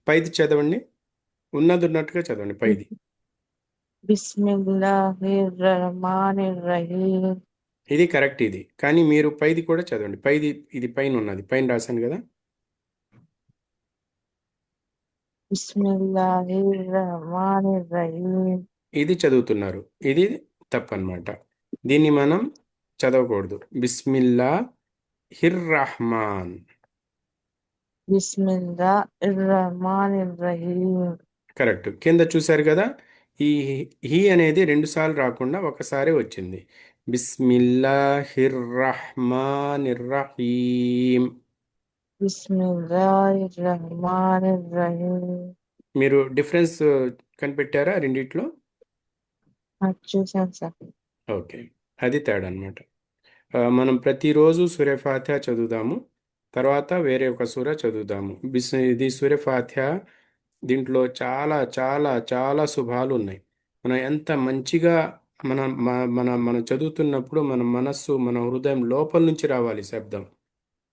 పైది చదవండి, ఉన్నది ఉన్నట్టుగా చదవండి పైది. బిస్మిల్లాహిర్ రహమానిర్ రహీం. ఇది కరెక్ట్ ఇది, కానీ మీరు పైది కూడా చదవండి. పైది ఇది పైన ఉన్నది, పైన రాశాను కదా. బిస్మిల్లాహిర్ రహమానిర్ రహీం. ఇది చదువుతున్నారు, ఇది తప్పన్నమాట. దీన్ని మనం చదవకూడదు. బిస్మిల్లా హిర్ రహమాన్. బిస్మిల్లాహిర్ రహమానిర్ రహీం. కరెక్ట్. కింద చూశారు కదా, ఈ హీ అనేది రెండు సార్లు రాకుండా ఒకసారి వచ్చింది. బిస్మిల్లాహిర్ రహమానిర్ రహీం. బిస్మిల్లాహిర్ రహమానిర్ రహీం. మీరు డిఫరెన్స్ కనిపెట్టారా రెండిట్లో? చూసాను సార్. ఓకే, అది తేడా అనమాట. మనం ప్రతిరోజు సూర్య ఫాతిహా చదువుదాము, తర్వాత వేరే ఒక సూర చదువుదాము. ఇది సూర్య ఫాతిహా, దీంట్లో చాలా చాలా చాలా శుభాలు ఉన్నాయి. మనం ఎంత మంచిగా మనం చదువుతున్నప్పుడు మన మనస్సు, మన హృదయం లోపల నుంచి రావాలి. శబ్దం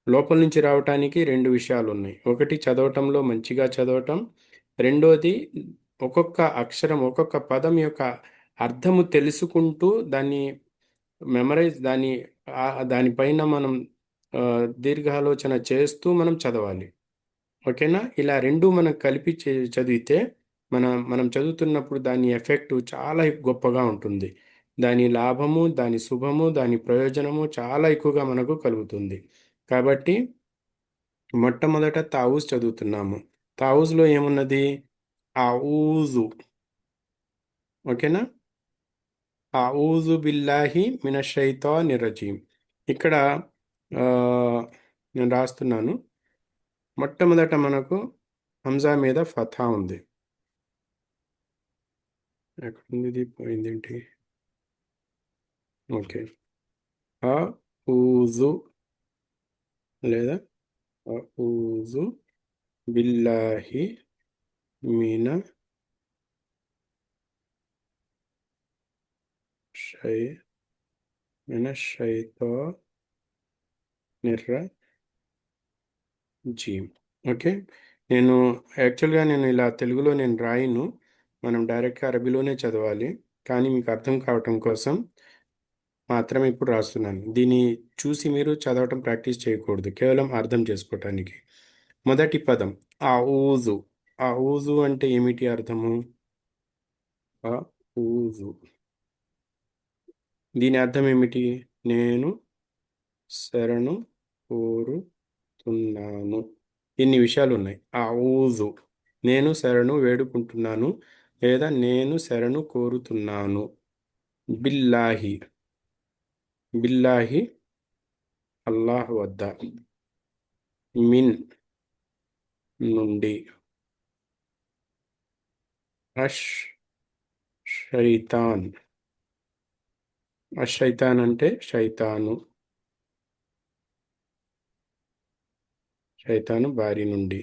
లోపల నుంచి రావటానికి రెండు విషయాలు ఉన్నాయి. ఒకటి చదవటంలో మంచిగా చదవటం, రెండోది ఒక్కొక్క అక్షరం ఒక్కొక్క పదం యొక్క అర్థము తెలుసుకుంటూ దాన్ని మెమరైజ్ దానిపైన మనం దీర్ఘాలోచన చేస్తూ మనం చదవాలి. ఓకేనా? ఇలా రెండు మనం కలిపి చదివితే మనం చదువుతున్నప్పుడు దాని ఎఫెక్ట్ చాలా గొప్పగా ఉంటుంది. దాని లాభము, దాని శుభము, దాని ప్రయోజనము చాలా ఎక్కువగా మనకు కలుగుతుంది. కాబట్టి మొట్టమొదట తావూజ్ చదువుతున్నాము. తావూజ్లో ఏమున్నది? ఆఊజు. ఓకేనా? ఆఊజు బిల్లాహి మినషైతానిర్ రజీం. ఇక్కడ ఆ, నేను రాస్తున్నాను. మొట్టమొదట మనకు హంజా మీద ఫథా ఉంది. ఎక్కడుంది? ఇది పోయిందేంటి? ఓకే, ఆఊజు లేదా ఆఊజు బిల్లాహి మిన మినషైతానిర్ రజీం. ఓకే, నేను యాక్చువల్గా ఇలా తెలుగులో నేను రాయను, మనం డైరెక్ట్గా అరబీలోనే చదవాలి. కానీ మీకు అర్థం కావటం కోసం మాత్రమే ఇప్పుడు రాస్తున్నాను. దీన్ని చూసి మీరు చదవటం ప్రాక్టీస్ చేయకూడదు, కేవలం అర్థం చేసుకోవటానికి. మొదటి పదం ఆ ఊజు. ఆ ఊజు అంటే ఏమిటి అర్థము? ఆ ఊజు, దీని అర్థం ఏమిటి? నేను శరణు కోరుతున్నాను. ఇన్ని విషయాలు ఉన్నాయి. ఆ ఊజు, నేను శరణు వేడుకుంటున్నాను లేదా నేను శరణు కోరుతున్నాను. బిల్లాహి, బిల్లాహి అల్లాహ్ వద్ద, మిన్ నుండి, అష్ షైతాన్. అషైతాన్ అంటే శైతాను, శైతాను బారి నుండి.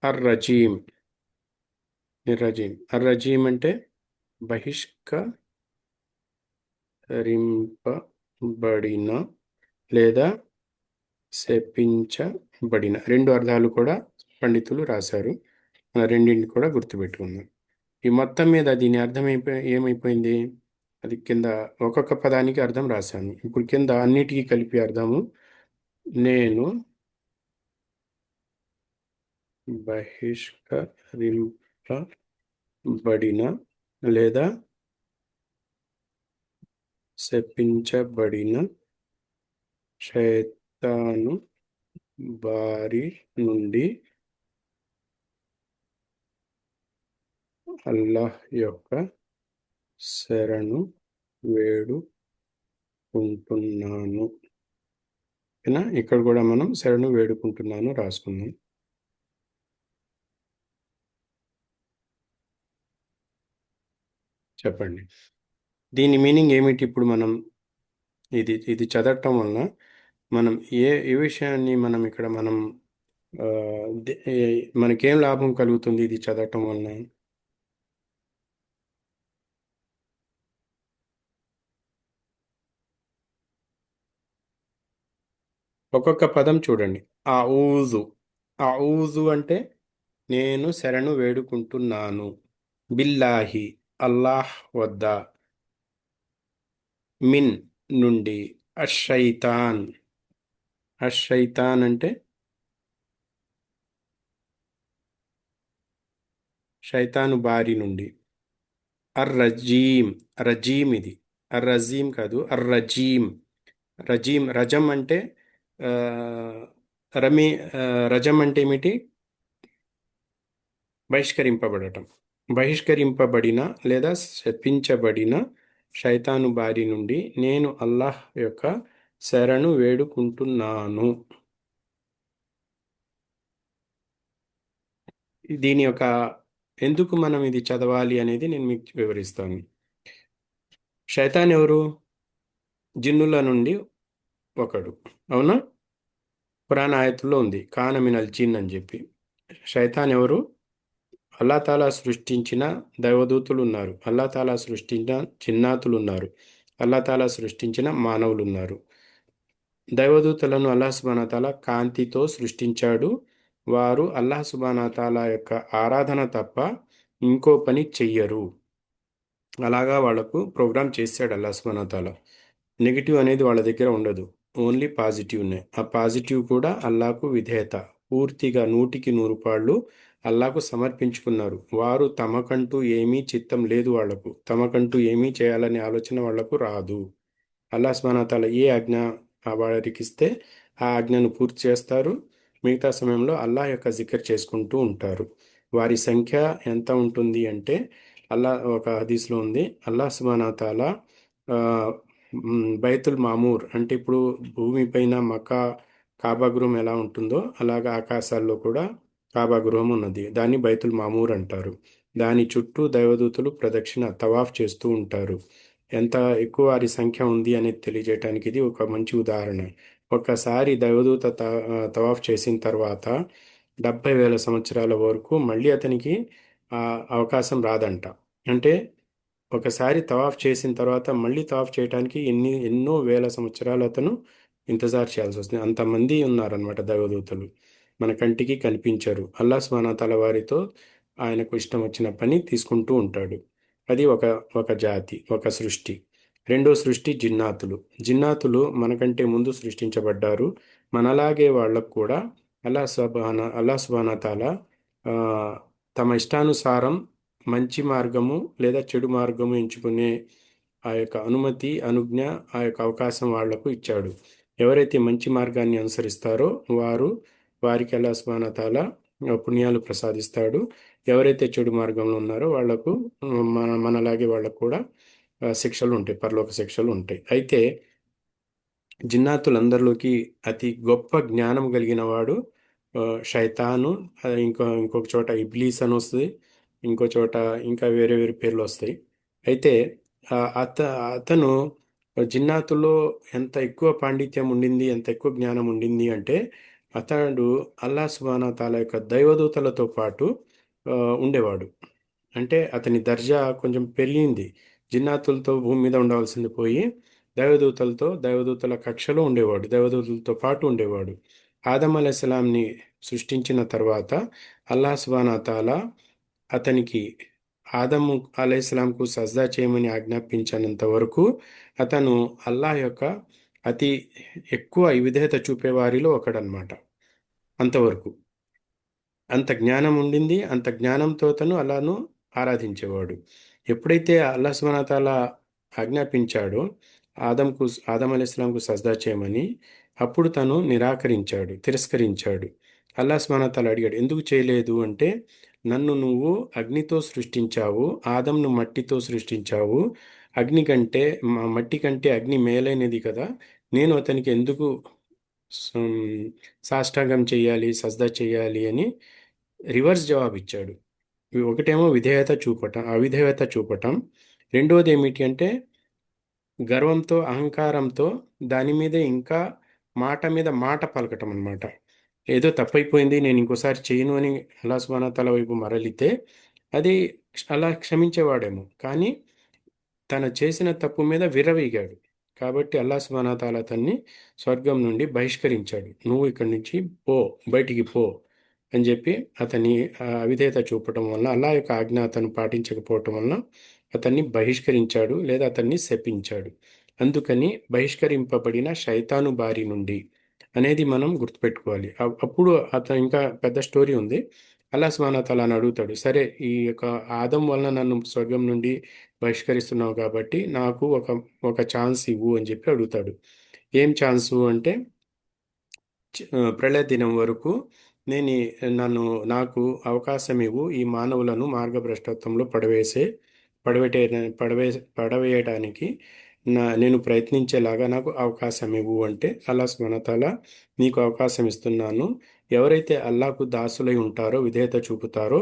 అర్ రజీం, నిర్రజీం. అర్ రజీం అంటే బహిష్కరింపబడిన లేదా శపించబడిన. రెండు అర్థాలు కూడా పండితులు రాశారు, మన రెండింటిని కూడా గుర్తుపెట్టుకుందాం. ఈ మొత్తం మీద దీని అర్థం ఏమైపోయింది? అది కింద ఒక్కొక్క పదానికి అర్థం రాశాను. ఇప్పుడు కింద అన్నిటికీ కలిపి అర్థము, నేను బహిష్కరింపబడిన లేదా శపించబడిన శైతాను బారి నుండి అల్లాహ్ యొక్క శరణు వేడుకుంటున్నాను. ఓకేనా? ఇక్కడ కూడా మనం శరణు వేడుకుంటున్నాను రాసుకుందాం. చెప్పండి, దీని మీనింగ్ ఏమిటి? ఇప్పుడు మనం ఇది చదవటం వలన మనం ఏ విషయాన్ని మనం ఇక్కడ మనం ఆ, మనకేం లాభం కలుగుతుంది ఇది చదవటం వలన? ఒక్కొక్క పదం చూడండి. ఆఊజు. ఆఊజు అంటే నేను శరణు వేడుకుంటున్నాను. బిల్లాహి అల్లాహ్ వద్ద. మిన్ నుండి. అషైతాన్. అషైతాన్ అంటే శైతాను బారి నుండి. అర్రజీం. రజీం ఇది. అర్రజీం కాదు, అర్రజీం. రజీం. రజం అంటే ఆ, రమి రజం అంటే ఏమిటి? బహిష్కరింపబడటం. బహిష్కరింపబడిన లేదా శపించబడిన శైతాను బారి నుండి నేను అల్లాహ్ యొక్క శరణు వేడుకుంటున్నాను. దీని యొక్క ఎందుకు మనం ఇది చదవాలి అనేది నేను మీకు వివరిస్తాను. శైతాన్ ఎవరు? జిన్నుల నుండి ఒకడు. అవునా? ఖురాన్ ఆయతుల్లో ఉంది కాన మినల్ జిన్ అని చెప్పి. శైతాన్ ఎవరు? అల్లా తాలా సృష్టించిన దైవదూతులు ఉన్నారు, అల్లా తాలా సృష్టించిన జిన్నాతులు ఉన్నారు, అల్లా తాలా సృష్టించిన మానవులు ఉన్నారు. దైవదూతలను అల్లాహ్ సుబ్హానహు వ తఆలా కాంతితో సృష్టించాడు. వారు అల్లాహ్ సుబ్హానహు వ తఆలా యొక్క ఆరాధన తప్ప ఇంకో పని చెయ్యరు. అలాగా వాళ్లకు ప్రోగ్రామ్ చేశాడు అల్లాహ్ సుబ్హానహు వ తఆలా. నెగిటివ్ అనేది వాళ్ళ దగ్గర ఉండదు, ఓన్లీ పాజిటివ్ ఉన్నాయి. ఆ పాజిటివ్ కూడా అల్లాహకు విధేయత. పూర్తిగా 100కి 100 పాళ్ళు అల్లాహకు సమర్పించుకున్నారు. వారు తమకంటూ ఏమీ చిత్తం లేదు వాళ్లకు, తమకంటూ ఏమీ చేయాలనే ఆలోచన వాళ్లకు రాదు. అల్లాహ్ సుబ్హానహు వ తఆలా ఏ ఆజ్ఞ వారికి ఇస్తే ఆ ఆజ్ఞను పూర్తి చేస్తారు. మిగతా సమయంలో అల్లాహ్ యొక్క జికర్ చేసుకుంటూ ఉంటారు. వారి సంఖ్య ఎంత ఉంటుంది అంటే, ఒక హదీస్లో ఉంది, అల్లాహ్ సుబ్హానహు వ తఆలా బైతుల్ మామూర్ అంటే ఇప్పుడు భూమిపైన మక్కా కాబా గృహం ఎలా ఉంటుందో అలాగా ఆకాశాల్లో కూడా కాబా గృహం ఉన్నది. దాన్ని బైతుల్ మామూర్ అంటారు. దాని చుట్టూ దైవదూతలు ప్రదక్షిణ తవాఫ్ చేస్తూ ఉంటారు. ఎంత ఎక్కువ వారి సంఖ్య ఉంది అనేది తెలియజేయడానికి ఇది ఒక మంచి ఉదాహరణ. ఒక్కసారి దైవదూత తవాఫ్ చేసిన తర్వాత 70,000 సంవత్సరాల వరకు మళ్ళీ అతనికి ఆ అవకాశం రాదంట. అంటే ఒకసారి తవాఫ్ చేసిన తర్వాత మళ్ళీ తవాఫ్ చేయడానికి ఎన్నో వేల సంవత్సరాలు అతను ఇంతజార్ చేయాల్సి వస్తుంది. అంతమంది ఉన్నారనమాట దైవదూతలు. మన కంటికి కనిపించరు. అల్లాహ్ సుబ్హానహు వ తఆలా వారితో ఆయనకు ఇష్టం వచ్చిన పని తీసుకుంటూ ఉంటాడు. అది ఒక జాతి, ఒక సృష్టి. రెండో సృష్టి జిన్నాతులు. జిన్నాతులు మనకంటే ముందు సృష్టించబడ్డారు. మనలాగే వాళ్ళకు కూడా అల్లాహ్ సుబ్హానహు వ తఆలా ఆ, తమ ఇష్టానుసారం మంచి మార్గము లేదా చెడు మార్గము ఎంచుకునే ఆ యొక్క అనుమతి, అనుజ్ఞ, ఆ యొక్క అవకాశం వాళ్లకు ఇచ్చాడు. ఎవరైతే మంచి మార్గాన్ని అనుసరిస్తారో వారికి అల్లాహ్ సుబ్హానహు వ తఆలా పుణ్యాలు ప్రసాదిస్తాడు. ఎవరైతే చెడు మార్గంలో ఉన్నారో వాళ్లకు మనలాగే వాళ్ళకు కూడా శిక్షలు ఉంటాయి, పరలోక శిక్షలు ఉంటాయి. అయితే జిన్నాతులందరిలోకి అతి గొప్ప జ్ఞానం కలిగిన వాడు శైతాను. ఇంకొక చోట ఇబ్లీస్ అని వస్తుంది, ఇంకో చోట ఇంకా వేరే వేరే పేర్లు వస్తాయి. అయితే ఆ, అత అతను జిన్నాతుల్లో ఎంత ఎక్కువ పాండిత్యం ఉండింది, ఎంత ఎక్కువ జ్ఞానం ఉండింది అంటే అతడు అల్లాహ్ సుబ్హానహు వ తఆలా యొక్క దైవదూతలతో పాటు ఉండేవాడు. అంటే అతని దర్జా కొంచెం పెరిగింది. జిన్నాతులతో భూమి మీద ఉండవలసింది పోయి దైవదూతల కక్షలో ఉండేవాడు, దైవదూతలతో పాటు ఉండేవాడు. ఆదం అలైహిస్సలాంని సృష్టించిన తర్వాత అల్లాహ్ సుబ్హానహు వ తఆలా అతనికి ఆదం అలైహిస్సలాంకు సజ్దా చేయమని ఆజ్ఞాపించినంత వరకు అతను అల్లాహ్ యొక్క అతి ఎక్కువ విధేయత చూపే వారిలో ఒకడనమాట. అంతవరకు అంత జ్ఞానం ఉండింది. అంత జ్ఞానంతో తను అల్లాను ఆరాధించేవాడు. ఎప్పుడైతే అల్లాహ్ సుబ్హానహు వ తఆలా ఆజ్ఞాపించాడో ఆదం అలైహిస్సలాంకు సజ్దా చేయమని, అప్పుడు తను నిరాకరించాడు, తిరస్కరించాడు. అల్లాహ్ సుబ్హానహు వ తఆలా అడిగాడు, ఎందుకు చేయలేదు అంటే, నన్ను నువ్వు అగ్నితో సృష్టించావు, ఆదంను మట్టితో సృష్టించావు. అగ్ని కంటే మట్టి కంటే అగ్ని మేలైనది కదా, నేను అతనికి ఎందుకు సం- సాష్టాంగం చేయాలి, సజ్దా చేయాలి అని రివర్స్ జవాబు ఇచ్చాడు. ఒకటేమో విధేయత చూపటం, అవిధేయత చూపటం. రెండోది ఏమిటి అంటే గర్వంతో, అహంకారంతో దాని మీదే ఇంకా మాట మీద మాట పలకటం అన్నమాట. ఏదో తప్పైపోయింది, నేను ఇంకోసారి చేయను అని అల్లాహ్ సుబ్హానహు వ తఆలా వైపు మరలితే అది అలా క్షమించేవాడేమో, కానీ తను చేసిన తప్పు మీద విర్రవీగాడు. కాబట్టి అల్లాహ్ సుబ్హానహు వ తఆలా అతన్ని స్వర్గం నుండి బహిష్కరించాడు. నువ్వు ఇక్కడి నుంచి పో, బయటికి పో అని చెప్పి అతన్ని అవిధేయత చూపటం వలన, అల్లాహ్ యొక్క ఆజ్ఞ అతను పాటించకపోవటం వలన అతన్ని బహిష్కరించాడు లేదా అతన్ని శపించాడు. అందుకని బహిష్కరింపబడిన శైతాను బారి నుండి అనేది మనం గుర్తుపెట్టుకోవాలి. అప్పుడు అతను ఇంకా పెద్ద స్టోరీ ఉంది. అల్లాహ్ సుబ్హానహు వ తఆలా అని అడుగుతాడు, సరే ఈ యొక్క ఆదం వలన నన్ను స్వర్గం నుండి బహిష్కరిస్తున్నావు కాబట్టి నాకు ఒక ఛాన్స్ ఇవ్వు అని చెప్పి అడుగుతాడు. ఏం ఛాన్సు అంటే, ప్రళయ దినం వరకు నేను నాకు అవకాశం ఇవ్వు, ఈ మానవులను మార్గభ్రష్టత్వంలో పడవేటే పడవేయడానికి నేను ప్రయత్నించేలాగా నాకు అవకాశం ఇవ్వు అంటే, అల్లాహ్ సుబ్హానహు వ తఆలా నీకు అవకాశం ఇస్తున్నాను. ఎవరైతే అల్లాహకు దాసులై ఉంటారో, విధేయత చూపుతారో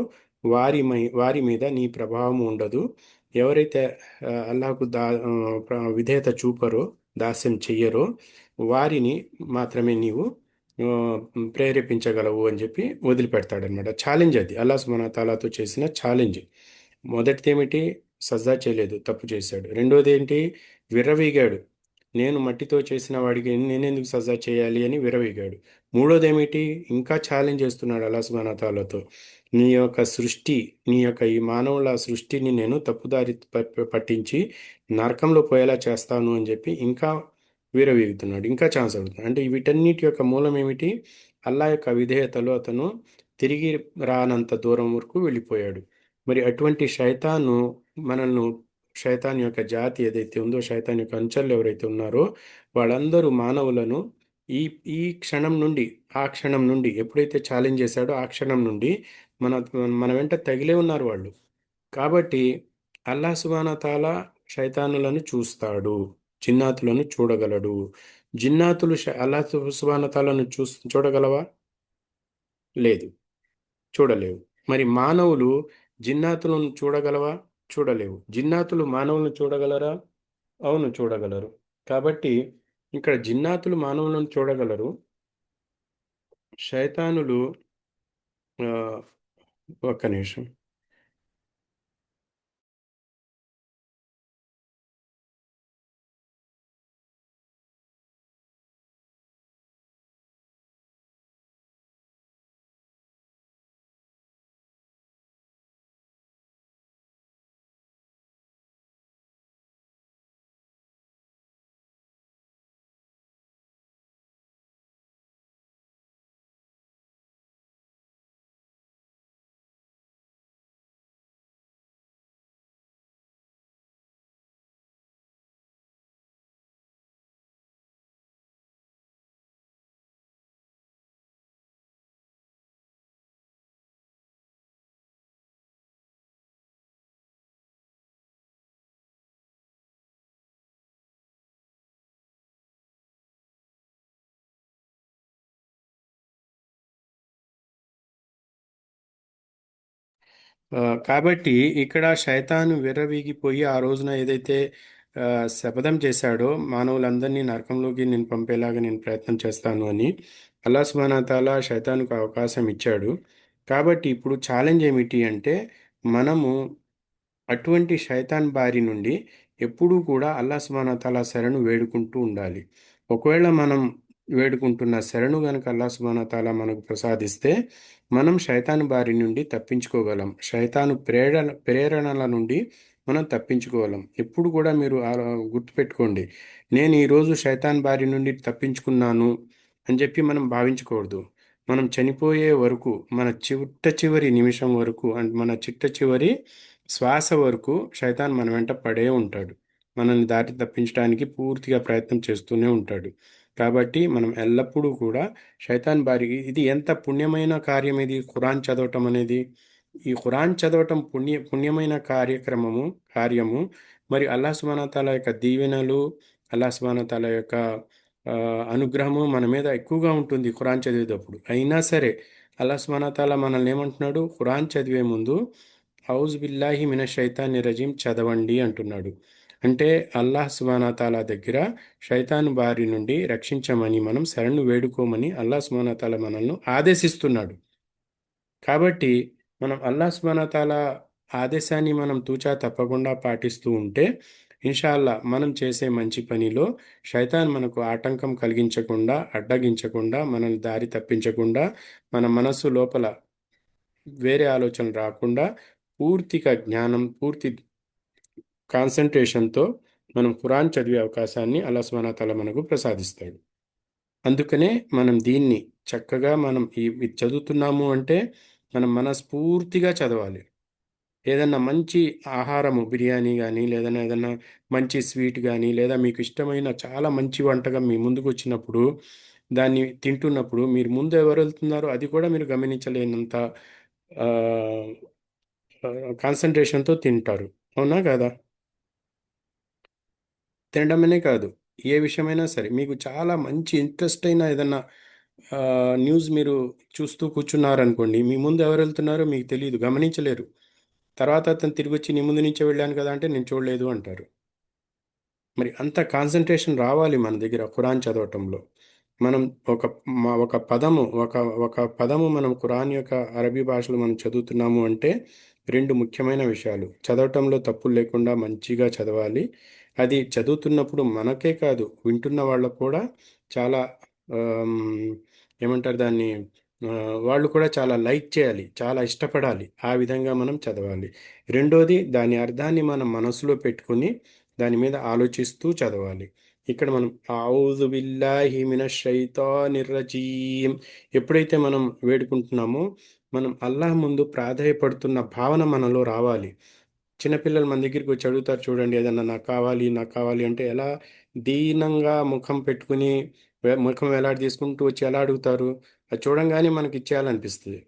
వారి మీద నీ ప్రభావం ఉండదు. ఎవరైతే అల్లాహకు విధేయత చూపరో, దాస్యం చెయ్యరో వారిని మాత్రమే నీవు ఆ, ప్రేరేపించగలవు అని చెప్పి వదిలిపెడతాడనమాట. ఛాలెంజ్ అది అల్లాహ్ సుబ్హానహు వ తఆలాతో చేసిన ఛాలెంజ్. మొదటిది ఏమిటి? సజ్జా చేయలేదు, తప్పు చేశాడు. రెండోది ఏంటి? విర్రవీగాడు, నేను మట్టితో చేసిన వాడికి నేనెందుకు సజ్జా చేయాలి అని విర్రవీగాడు. మూడోది ఏమిటి? ఇంకా ఛాలెంజ్ చేస్తున్నాడు అల్లాహ్ సుబ్హానహు వ తఆలాతో, నీ యొక్క సృష్టి, నీ యొక్క ఈ మానవుల సృష్టిని నేను తప్పుదారి పట్టించి నరకంలో పోయేలా చేస్తాను అని చెప్పి ఇంకా వీరవీగుతున్నాడు, ఇంకా ఛాన్స్ అడుగుతున్నాడు. అంటే వీటన్నిటి యొక్క మూలం ఏమిటి? అల్లాహ్ యొక్క విధేయతలో అతను తిరిగి రానంత దూరం వరకు వెళ్ళిపోయాడు. మరి అటువంటి శైతాన్ యొక్క జాతి ఏదైతే ఉందో, శైతాన్ యొక్క అంచెలు ఎవరైతే ఉన్నారో వాళ్ళందరూ మానవులను ఈ ఈ క్షణం నుండి, ఆ క్షణం నుండి ఎప్పుడైతే ఛాలెంజ్ చేశాడో ఆ క్షణం నుండి మన మన వెంట తగిలే ఉన్నారు వాళ్ళు. కాబట్టి అల్లాహ్ సుబ్హానహు వ తఆలా శైతానులను చూస్తాడు, జిన్నాతులను చూడగలడు. జిన్నాతులు అల్లాహ్ సుబ్హానహు వ తఆలాను చూడగలవా? లేదు, చూడలేవు. మరి మానవులు జిన్నాతులను చూడగలవా? చూడలేవు. జిన్నాతులు మానవులను చూడగలరా? అవును, చూడగలరు. కాబట్టి ఇక్కడ జిన్నాతులు మానవులను చూడగలరు, శైతానులు ఆ, ఒక్క నిమిషం. కాబట్టి ఇక్కడ శైతాను విర్రవీగిపోయి ఆ రోజున ఏదైతే శపథం చేశాడో, మానవులందరినీ నరకంలోకి నేను పంపేలాగా నేను ప్రయత్నం చేస్తాను అని అల్లాహ్ సుబ్హానహు వ తఆలా శైతానుకు అవకాశం ఇచ్చాడు. కాబట్టి ఇప్పుడు ఛాలెంజ్ ఏమిటి అంటే, మనము అటువంటి శైతాన్ బారి నుండి ఎప్పుడూ కూడా అల్లాహ్ సుబ్హానహు వ తఆలా శరణు వేడుకుంటూ ఉండాలి. ఒకవేళ మనం వేడుకుంటున్న శరణు గనుక అల్లాహ్ సుబ్హానహు వ తఆలా మనకు ప్రసాదిస్తే మనం శైతాను బారి నుండి తప్పించుకోగలం. శైతాను ప్రేరణల నుండి మనం తప్పించుకోగలం. ఎప్పుడు కూడా మీరు గుర్తుపెట్టుకోండి, నేను ఈరోజు శైతాన్ బారి నుండి తప్పించుకున్నాను అని చెప్పి మనం భావించకూడదు. మనం చనిపోయే వరకు, మన చివరి నిమిషం వరకు, అండ్ మన చివరి శ్వాస వరకు శైతాన్ మన వెంట పడే ఉంటాడు. మనల్ని దారి తప్పించడానికి పూర్తిగా ప్రయత్నం చేస్తూనే ఉంటాడు. కాబట్టి మనం ఎల్లప్పుడూ కూడా శైతాన్ బారికి, ఇది ఎంత పుణ్యమైన కార్యం ఇది ఖురాన్ చదవటం అనేది. ఈ ఖురాన్ చదవటం పుణ్యమైన కార్యము. మరి అల్లాహ్ సుబ్హానహు వ తఆలా యొక్క దీవెనలు, అల్లాహ్ సుబ్హానహు వ తఆలా యొక్క ఆ, అనుగ్రహము మన మీద ఎక్కువగా ఉంటుంది ఖురాన్ చదివేటప్పుడు. అయినా సరే అల్లాహ్ సుబ్హానహు వ తఆలా మనల్ని ఏమంటున్నాడు? ఖురాన్ చదివే ముందు ఔజు బిల్లాహి మినష్ షైతాని రజీం చదవండి అంటున్నాడు. అంటే అల్లాహ్ సుబ్హానహు వ తఆలా దగ్గర శైతాను బారి నుండి రక్షించమని, మనం శరణు వేడుకోమని అల్లాహ్ సుబ్హానహు వ తఆలా మనల్ని ఆదేశిస్తున్నాడు. కాబట్టి మనం అల్లాహ్ సుబ్హానహు వ తఆలా ఆదేశాన్ని మనం తూచా తప్పకుండా పాటిస్తూ ఉంటే ఇన్షాల్లా మనం చేసే మంచి పనిలో శైతాన్ మనకు ఆటంకం కలిగించకుండా, అడ్డగించకుండా, మనల్ని దారి తప్పించకుండా, మన మనస్సు లోపల వేరే ఆలోచనలు రాకుండా పూర్తిగా జ్ఞానం, పూర్తి కాన్సన్ట్రేషన్తో మనం ఖురాన్ చదివే అవకాశాన్ని అల్లాహ్ సుబ్హానహు వ తఆలా మనకు ప్రసాదిస్తాడు. అందుకనే మనం దీన్ని చక్కగా మనం ఇది చదువుతున్నాము అంటే మనం మనస్ఫూర్తిగా చదవాలి. ఏదన్నా మంచి ఆహారము, బిర్యానీ కానీ, ఏదన్నా మంచి స్వీట్ కానీ, లేదా మీకు ఇష్టమైన చాలా మంచి వంటకం మీ ముందుకు వచ్చినప్పుడు దాన్ని తింటున్నప్పుడు మీరు ముందు ఎవరు వెళ్తున్నారో అది కూడా మీరు గమనించలేనంత కాన్సన్ట్రేషన్తో తింటారు. అవునా కదా? తినడమనే కాదు, ఏ విషయమైనా సరే మీకు చాలా మంచి ఇంట్రెస్ట్ అయిన ఏదన్నా న్యూస్ మీరు చూస్తూ కూర్చున్నారనుకోండి, మీ ముందు ఎవరు వెళ్తున్నారో మీకు తెలియదు, గమనించలేరు. తర్వాత అతను తిరిగి వచ్చి నీ ముందు నుంచే వెళ్ళాను కదా అంటే నేను చూడలేదు అంటారు. మరి అంత కాన్సన్ట్రేషన్ రావాలి మన దగ్గర ఖురాన్ చదవటంలో. మనం ఒక పదము మనం ఖురాన్ యొక్క అరబీ భాషలో మనం చదువుతున్నాము అంటే రెండు ముఖ్యమైన విషయాలు. చదవటంలో తప్పులు లేకుండా మంచిగా చదవాలి. అది చదువుతున్నప్పుడు మనకే కాదు, వింటున్న వాళ్ళకు కూడా చాలా ఆమ్, ఏమంటారు దాన్ని, వాళ్ళు కూడా చాలా లైక్ చేయాలి, చాలా ఇష్టపడాలి. ఆ విధంగా మనం చదవాలి. రెండోది, దాని అర్థాన్ని మనం మనసులో పెట్టుకొని దాని మీద ఆలోచిస్తూ చదవాలి. ఇక్కడ మనం ఔజు బిల్లాహి మినష్ షైతానిర్ రజీం ఎప్పుడైతే మనం వేడుకుంటున్నామో మనం అల్లాహ్ ముందు ప్రాధేయపడుతున్న భావన మనలో రావాలి. చిన్నపిల్లలు మన దగ్గరికి వచ్చి అడుగుతారు చూడండి, ఏదన్నా నాకు కావాలి నాకు కావాలి అంటే ఎలా దీనంగా ముఖం పెట్టుకుని ముఖం వేలాడి తీసుకుంటూ వచ్చి ఎలా అడుగుతారు. అది చూడంగానే మనకి ఇచ్చేయాలనిపిస్తుంది.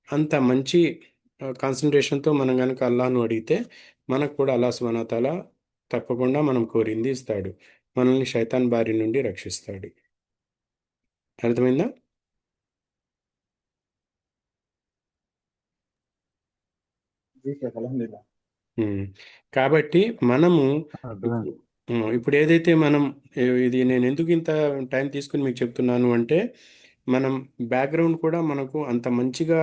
అంత మంచి కాన్సన్ట్రేషన్తో మనం కనుక అల్లాహ్ను అడిగితే మనకు కూడా అల్లాహ్ సుబ్హానహు వ తఆలా తప్పకుండా మనం కోరింది ఇస్తాడు. మనల్ని శైతాన్ బారి నుండి రక్షిస్తాడు. అర్థమైందా? जी शेख अल्हम्दुलिल्लाह ఉమ్. కాబట్టి మనము అర్థమైంది. ఇప్పుడు ఏదైతే మనం ఇది నేను ఎందుకు ఇంత టైం తీసుకుని మీకు చెప్తున్నాను అంటే మనం బ్యాక్గ్రౌండ్ కూడా మనకు అంత మంచిగా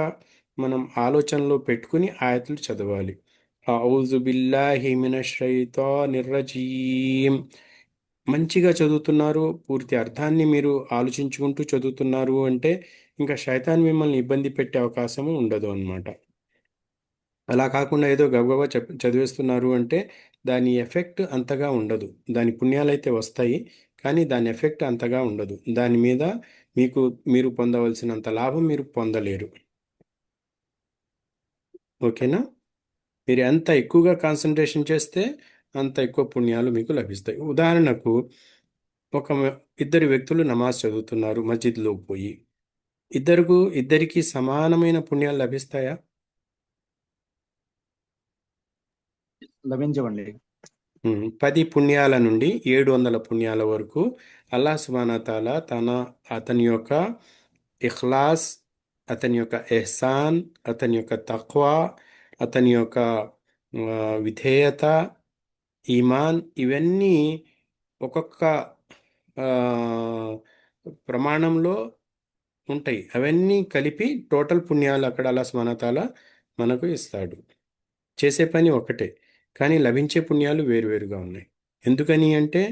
మనం ఆలోచనలో పెట్టుకుని ఆయతులు చదవాలి. ఔజు బిల్లాహి మినష్ షైతానిర్ రజీం మంచిగా చదువుతున్నారు, పూర్తి అర్థాన్ని మీరు ఆలోచించుకుంటూ చదువుతున్నారు అంటే ఇంకా శైతాన్ మిమ్మల్ని ఇబ్బంది పెట్టే అవకాశము ఉండదు అన్నమాట. అలా కాకుండా ఏదో గబగబా చదివేస్తున్నారు అంటే దాని ఎఫెక్ట్ అంతగా ఉండదు. దాని పుణ్యాలైతే వస్తాయి, కానీ దాని ఎఫెక్ట్ అంతగా ఉండదు. దాని మీద మీరు పొందవలసినంత లాభం మీరు పొందలేరు. ఓకేనా? మీరు ఎంత ఎక్కువగా కాన్సన్ట్రేషన్ చేస్తే అంత ఎక్కువ పుణ్యాలు మీకు లభిస్తాయి. ఉదాహరణకు ఇద్దరు వ్యక్తులు నమాజ్ చదువుతున్నారు మస్జిద్లో పోయి, ఇద్దరికి సమానమైన పుణ్యాలు లభిస్తాయా? లభించవండి. 10 పుణ్యాల నుండి 700 పుణ్యాల వరకు అల్లాహ్ సుబ్హానహు వ తఆలా అతని యొక్క ఇఖ్లాస్, అతని యొక్క ఎహ్సాన్, అతని యొక్క తఖ్వా, అతని యొక్క విధేయత, ఈమాన్, ఇవన్నీ ఒక్కొక్క ఆ, ప్రమాణంలో ఉంటాయి. అవన్నీ కలిపి టోటల్ పుణ్యాలు అక్కడ అల్లాహ్ సుబ్హానహు వ తఆలా మనకు ఇస్తాడు. చేసే పని ఒకటే, కానీ లభించే పుణ్యాలు వేరువేరుగా ఉన్నాయి. ఎందుకని అంటే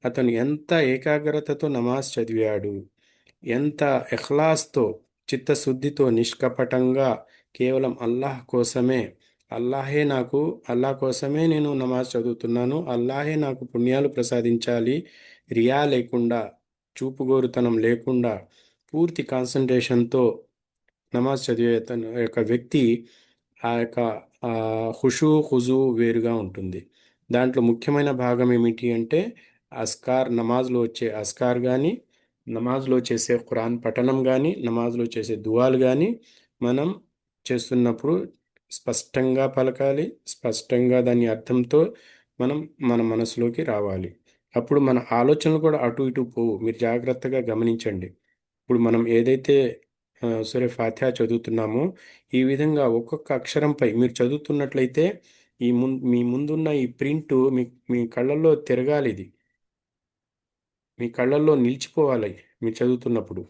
అతను ఎంత ఏకాగ్రతతో నమాజ్ చదివాడు, ఎంత ఇఖ్లాస్తో, చిత్తశుద్ధితో, నిష్కపటంగా కేవలం అల్లాహ్ కోసమే నేను నమాజ్ చదువుతున్నాను, అల్లాహే నాకు పుణ్యాలు ప్రసాదించాలి, రియా లేకుండా, చూపుగోరుతనం లేకుండా పూర్తి కాన్సన్ట్రేషన్తో నమాజ్ చదివే తన యొక్క వ్యక్తి ఆ యొక్క ఖుజు వేరుగా ఉంటుంది. దాంట్లో ముఖ్యమైన భాగం ఏమిటి అంటే నమాజ్లో వచ్చే అస్కార్ కానీ, నమాజ్లో చేసే ఖురాన్ పఠనం కానీ, నమాజ్లో చేసే దువాలు కానీ మనం చేస్తున్నప్పుడు స్పష్టంగా పలకాలి. స్పష్టంగా దాని అర్థంతో మనం మన మనసులోకి రావాలి. అప్పుడు మన ఆలోచనలు కూడా అటు ఇటు పోవు. మీరు జాగ్రత్తగా గమనించండి. ఇప్పుడు మనం ఏదైతే సూరే ఫాతిహా చదువుతున్నామో ఈ విధంగా ఒక్కొక్క అక్షరంపై మీరు చదువుతున్నట్లయితే మీ ముందున్న ఈ ప్రింట్ మీ కళ్ళల్లో తిరగాలి. ఇది మీ కళ్ళల్లో నిలిచిపోవాలి మీరు చదువుతున్నప్పుడు.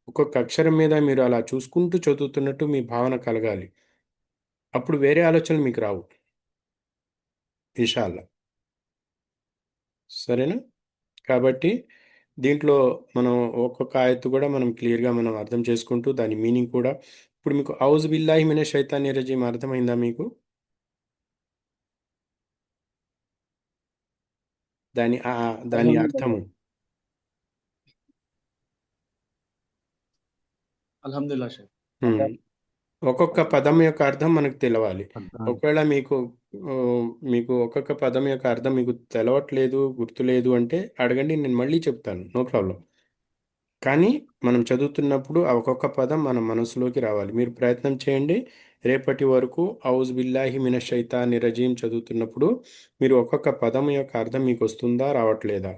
ఒక్కొక్క అక్షరం మీద మీరు అలా చూసుకుంటూ చదువుతున్నట్టు మీ భావన కలగాలి. అప్పుడు వేరే ఆలోచనలు మీకు రావు ఇన్షాల్లా. సరేనా? కాబట్టి దీంట్లో మనం ఒక్కొక్క ఆయత్తు కూడా మనం క్లియర్గా మనం అర్థం చేసుకుంటూ దాని మీనింగ్ కూడా ఇప్పుడు మీకు ఔజు బిల్లాహి మినష్ షైతాని రజీమ్ అర్థమైందా మీకు? దాని అర్థము అల్హమ్దుల్లా షేక్. ఉమ్. ఒక్కొక్క పదం యొక్క అర్థం మనకు తెలవాలి. ఒకవేళ మీకు ఒక్కొక్క పదం యొక్క అర్థం మీకు తెలవట్లేదు, గుర్తులేదు అంటే అడగండి, నేను మళ్ళీ చెప్తాను, నో ప్రాబ్లం. కానీ మనం చదువుతున్నప్పుడు ఆ ఒక్కొక్క పదం మన మనసులోకి రావాలి. మీరు ప్రయత్నం చేయండి. రేపటి వరకు ఔజ్ బిల్లాహి మినష్ షైతాని రజీమ్ చదువుతున్నప్పుడు మీరు ఒక్కొక్క పదం యొక్క అర్థం మీకు వస్తుందా, రావట్లేదా,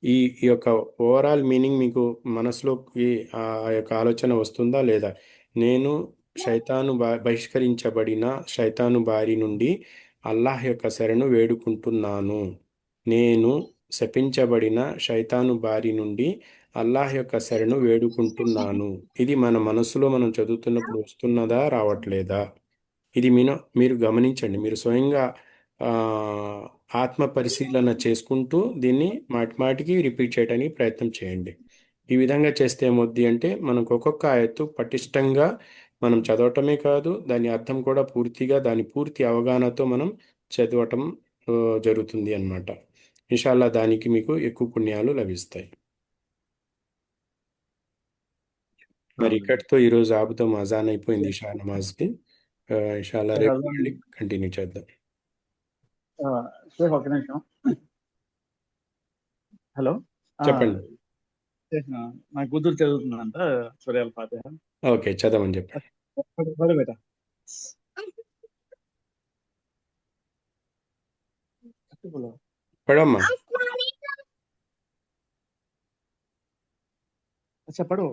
ఈ ఈ యొక్క ఓవరాల్ మీనింగ్ మీకు మనసులోకి ఆ యొక్క ఆలోచన వస్తుందా లేదా, నేను బహిష్కరించబడిన శైతాను బారి నుండి అల్లాహ్ యొక్క శరణు వేడుకుంటున్నాను, నేను శపించబడిన శైతాను బారి నుండి అల్లాహ్ యొక్క శరణు వేడుకుంటున్నాను. ఇది మన మనసులో మనం చదువుతున్నప్పుడు వస్తున్నదా, రావట్లేదా, ఇది మీరు గమనించండి. మీరు స్వయంగా ఆ, ఆత్మ పరిశీలన చేసుకుంటూ దీన్ని మాటి మాటికి రిపీట్ చేయడానికి ప్రయత్నం చేయండి. ఈ విధంగా చేస్తే ఏమొద్ది అంటే మనకు ఒక్కొక్క ఆయత్తు పటిష్టంగా మనం చదవటమే కాదు, దాని అర్థం కూడా పూర్తిగా దాని పూర్తి అవగాహనతో మనం చదవటం ఆ, జరుగుతుంది అన్నమాట. ఇన్షాల్లా దానికి మీకు ఎక్కువ పుణ్యాలు లభిస్తాయి. మరి ఇక్కడితో ఈరోజు ఆపుతాం. అజాన్ అయిపోయింది ఇషా నమాజ్కి. ఇన్షాల్లా రేపు మళ్ళీ కంటిన్యూ చేద్దాం. షేక్ ఒక నిమిషం. హలో. చెప్పండి. నా కూతురు చదువుతుందంట సూర్యాల ఫాతిహా. ఓకే, చదవని చెప్పండి. పడు బేటా. పడమ్మా. అచ్చా పడు.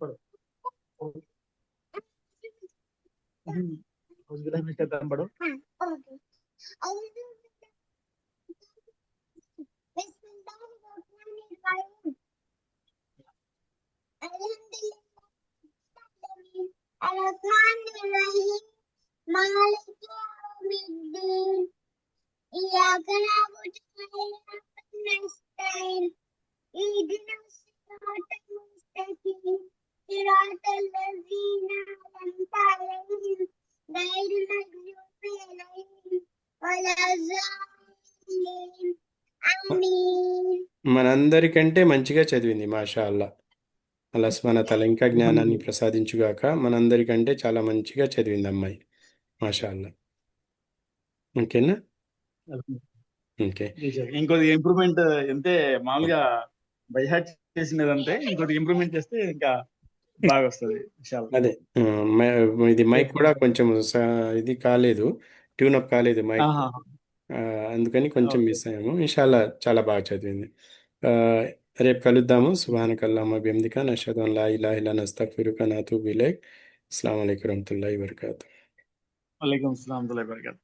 పడు. పడు. إياك نعبد وإياك نستعين اهدنا الصراط المستقيم صراط الذين أنعمت عليهم غير المغضوب عليهم ولا الضالين آمين. మనందరికంటే మంచిగా చదివింది మాషా అల్లా. అల్లా సుబ్హానహు వ తఆలా ఇంకా జ్ఞానాన్ని ప్రసాదించుగాక. మనందరికంటే చాలా మంచిగా చదివింది అమ్మాయి. మాషా అల్లా. ఓకేనా? ఓకే. ఇంకొద్ది ఇంప్రూవ్మెంట్ అంటే మామూలుగా బైహార్ట్ చేసినదంటే ఇంకొద్ది ఇంప్రూవ్మెంట్ చేస్తే ఇంకా బాగా వస్తుంది. అదే ఇది మైక్ కూడా కొంచెం ఇది కాలేదు, ట్యూన్ అప్ కాలేదు మైక్. అందుకని కొంచెం మిస్ అయ్యాము. ఇన్షాల్లా చాలా బాగా చదివింది. ఆ, రేపు కలుద్దాము. సుబ్హానకల్లాహుమ్మ బిహమ్దిక నషహదు అన్ లా ఇలాహ ఇల్లా అంత అస్తగ్ఫిరుక వ అతూబు ఇలైక్. అస్సలాము అలైకుం వరహ్మతుల్లాహి వబరకాతుహు. వాలేకుం అస్సలాం వరహ్మతుల్లాహి వబరకాతుహు.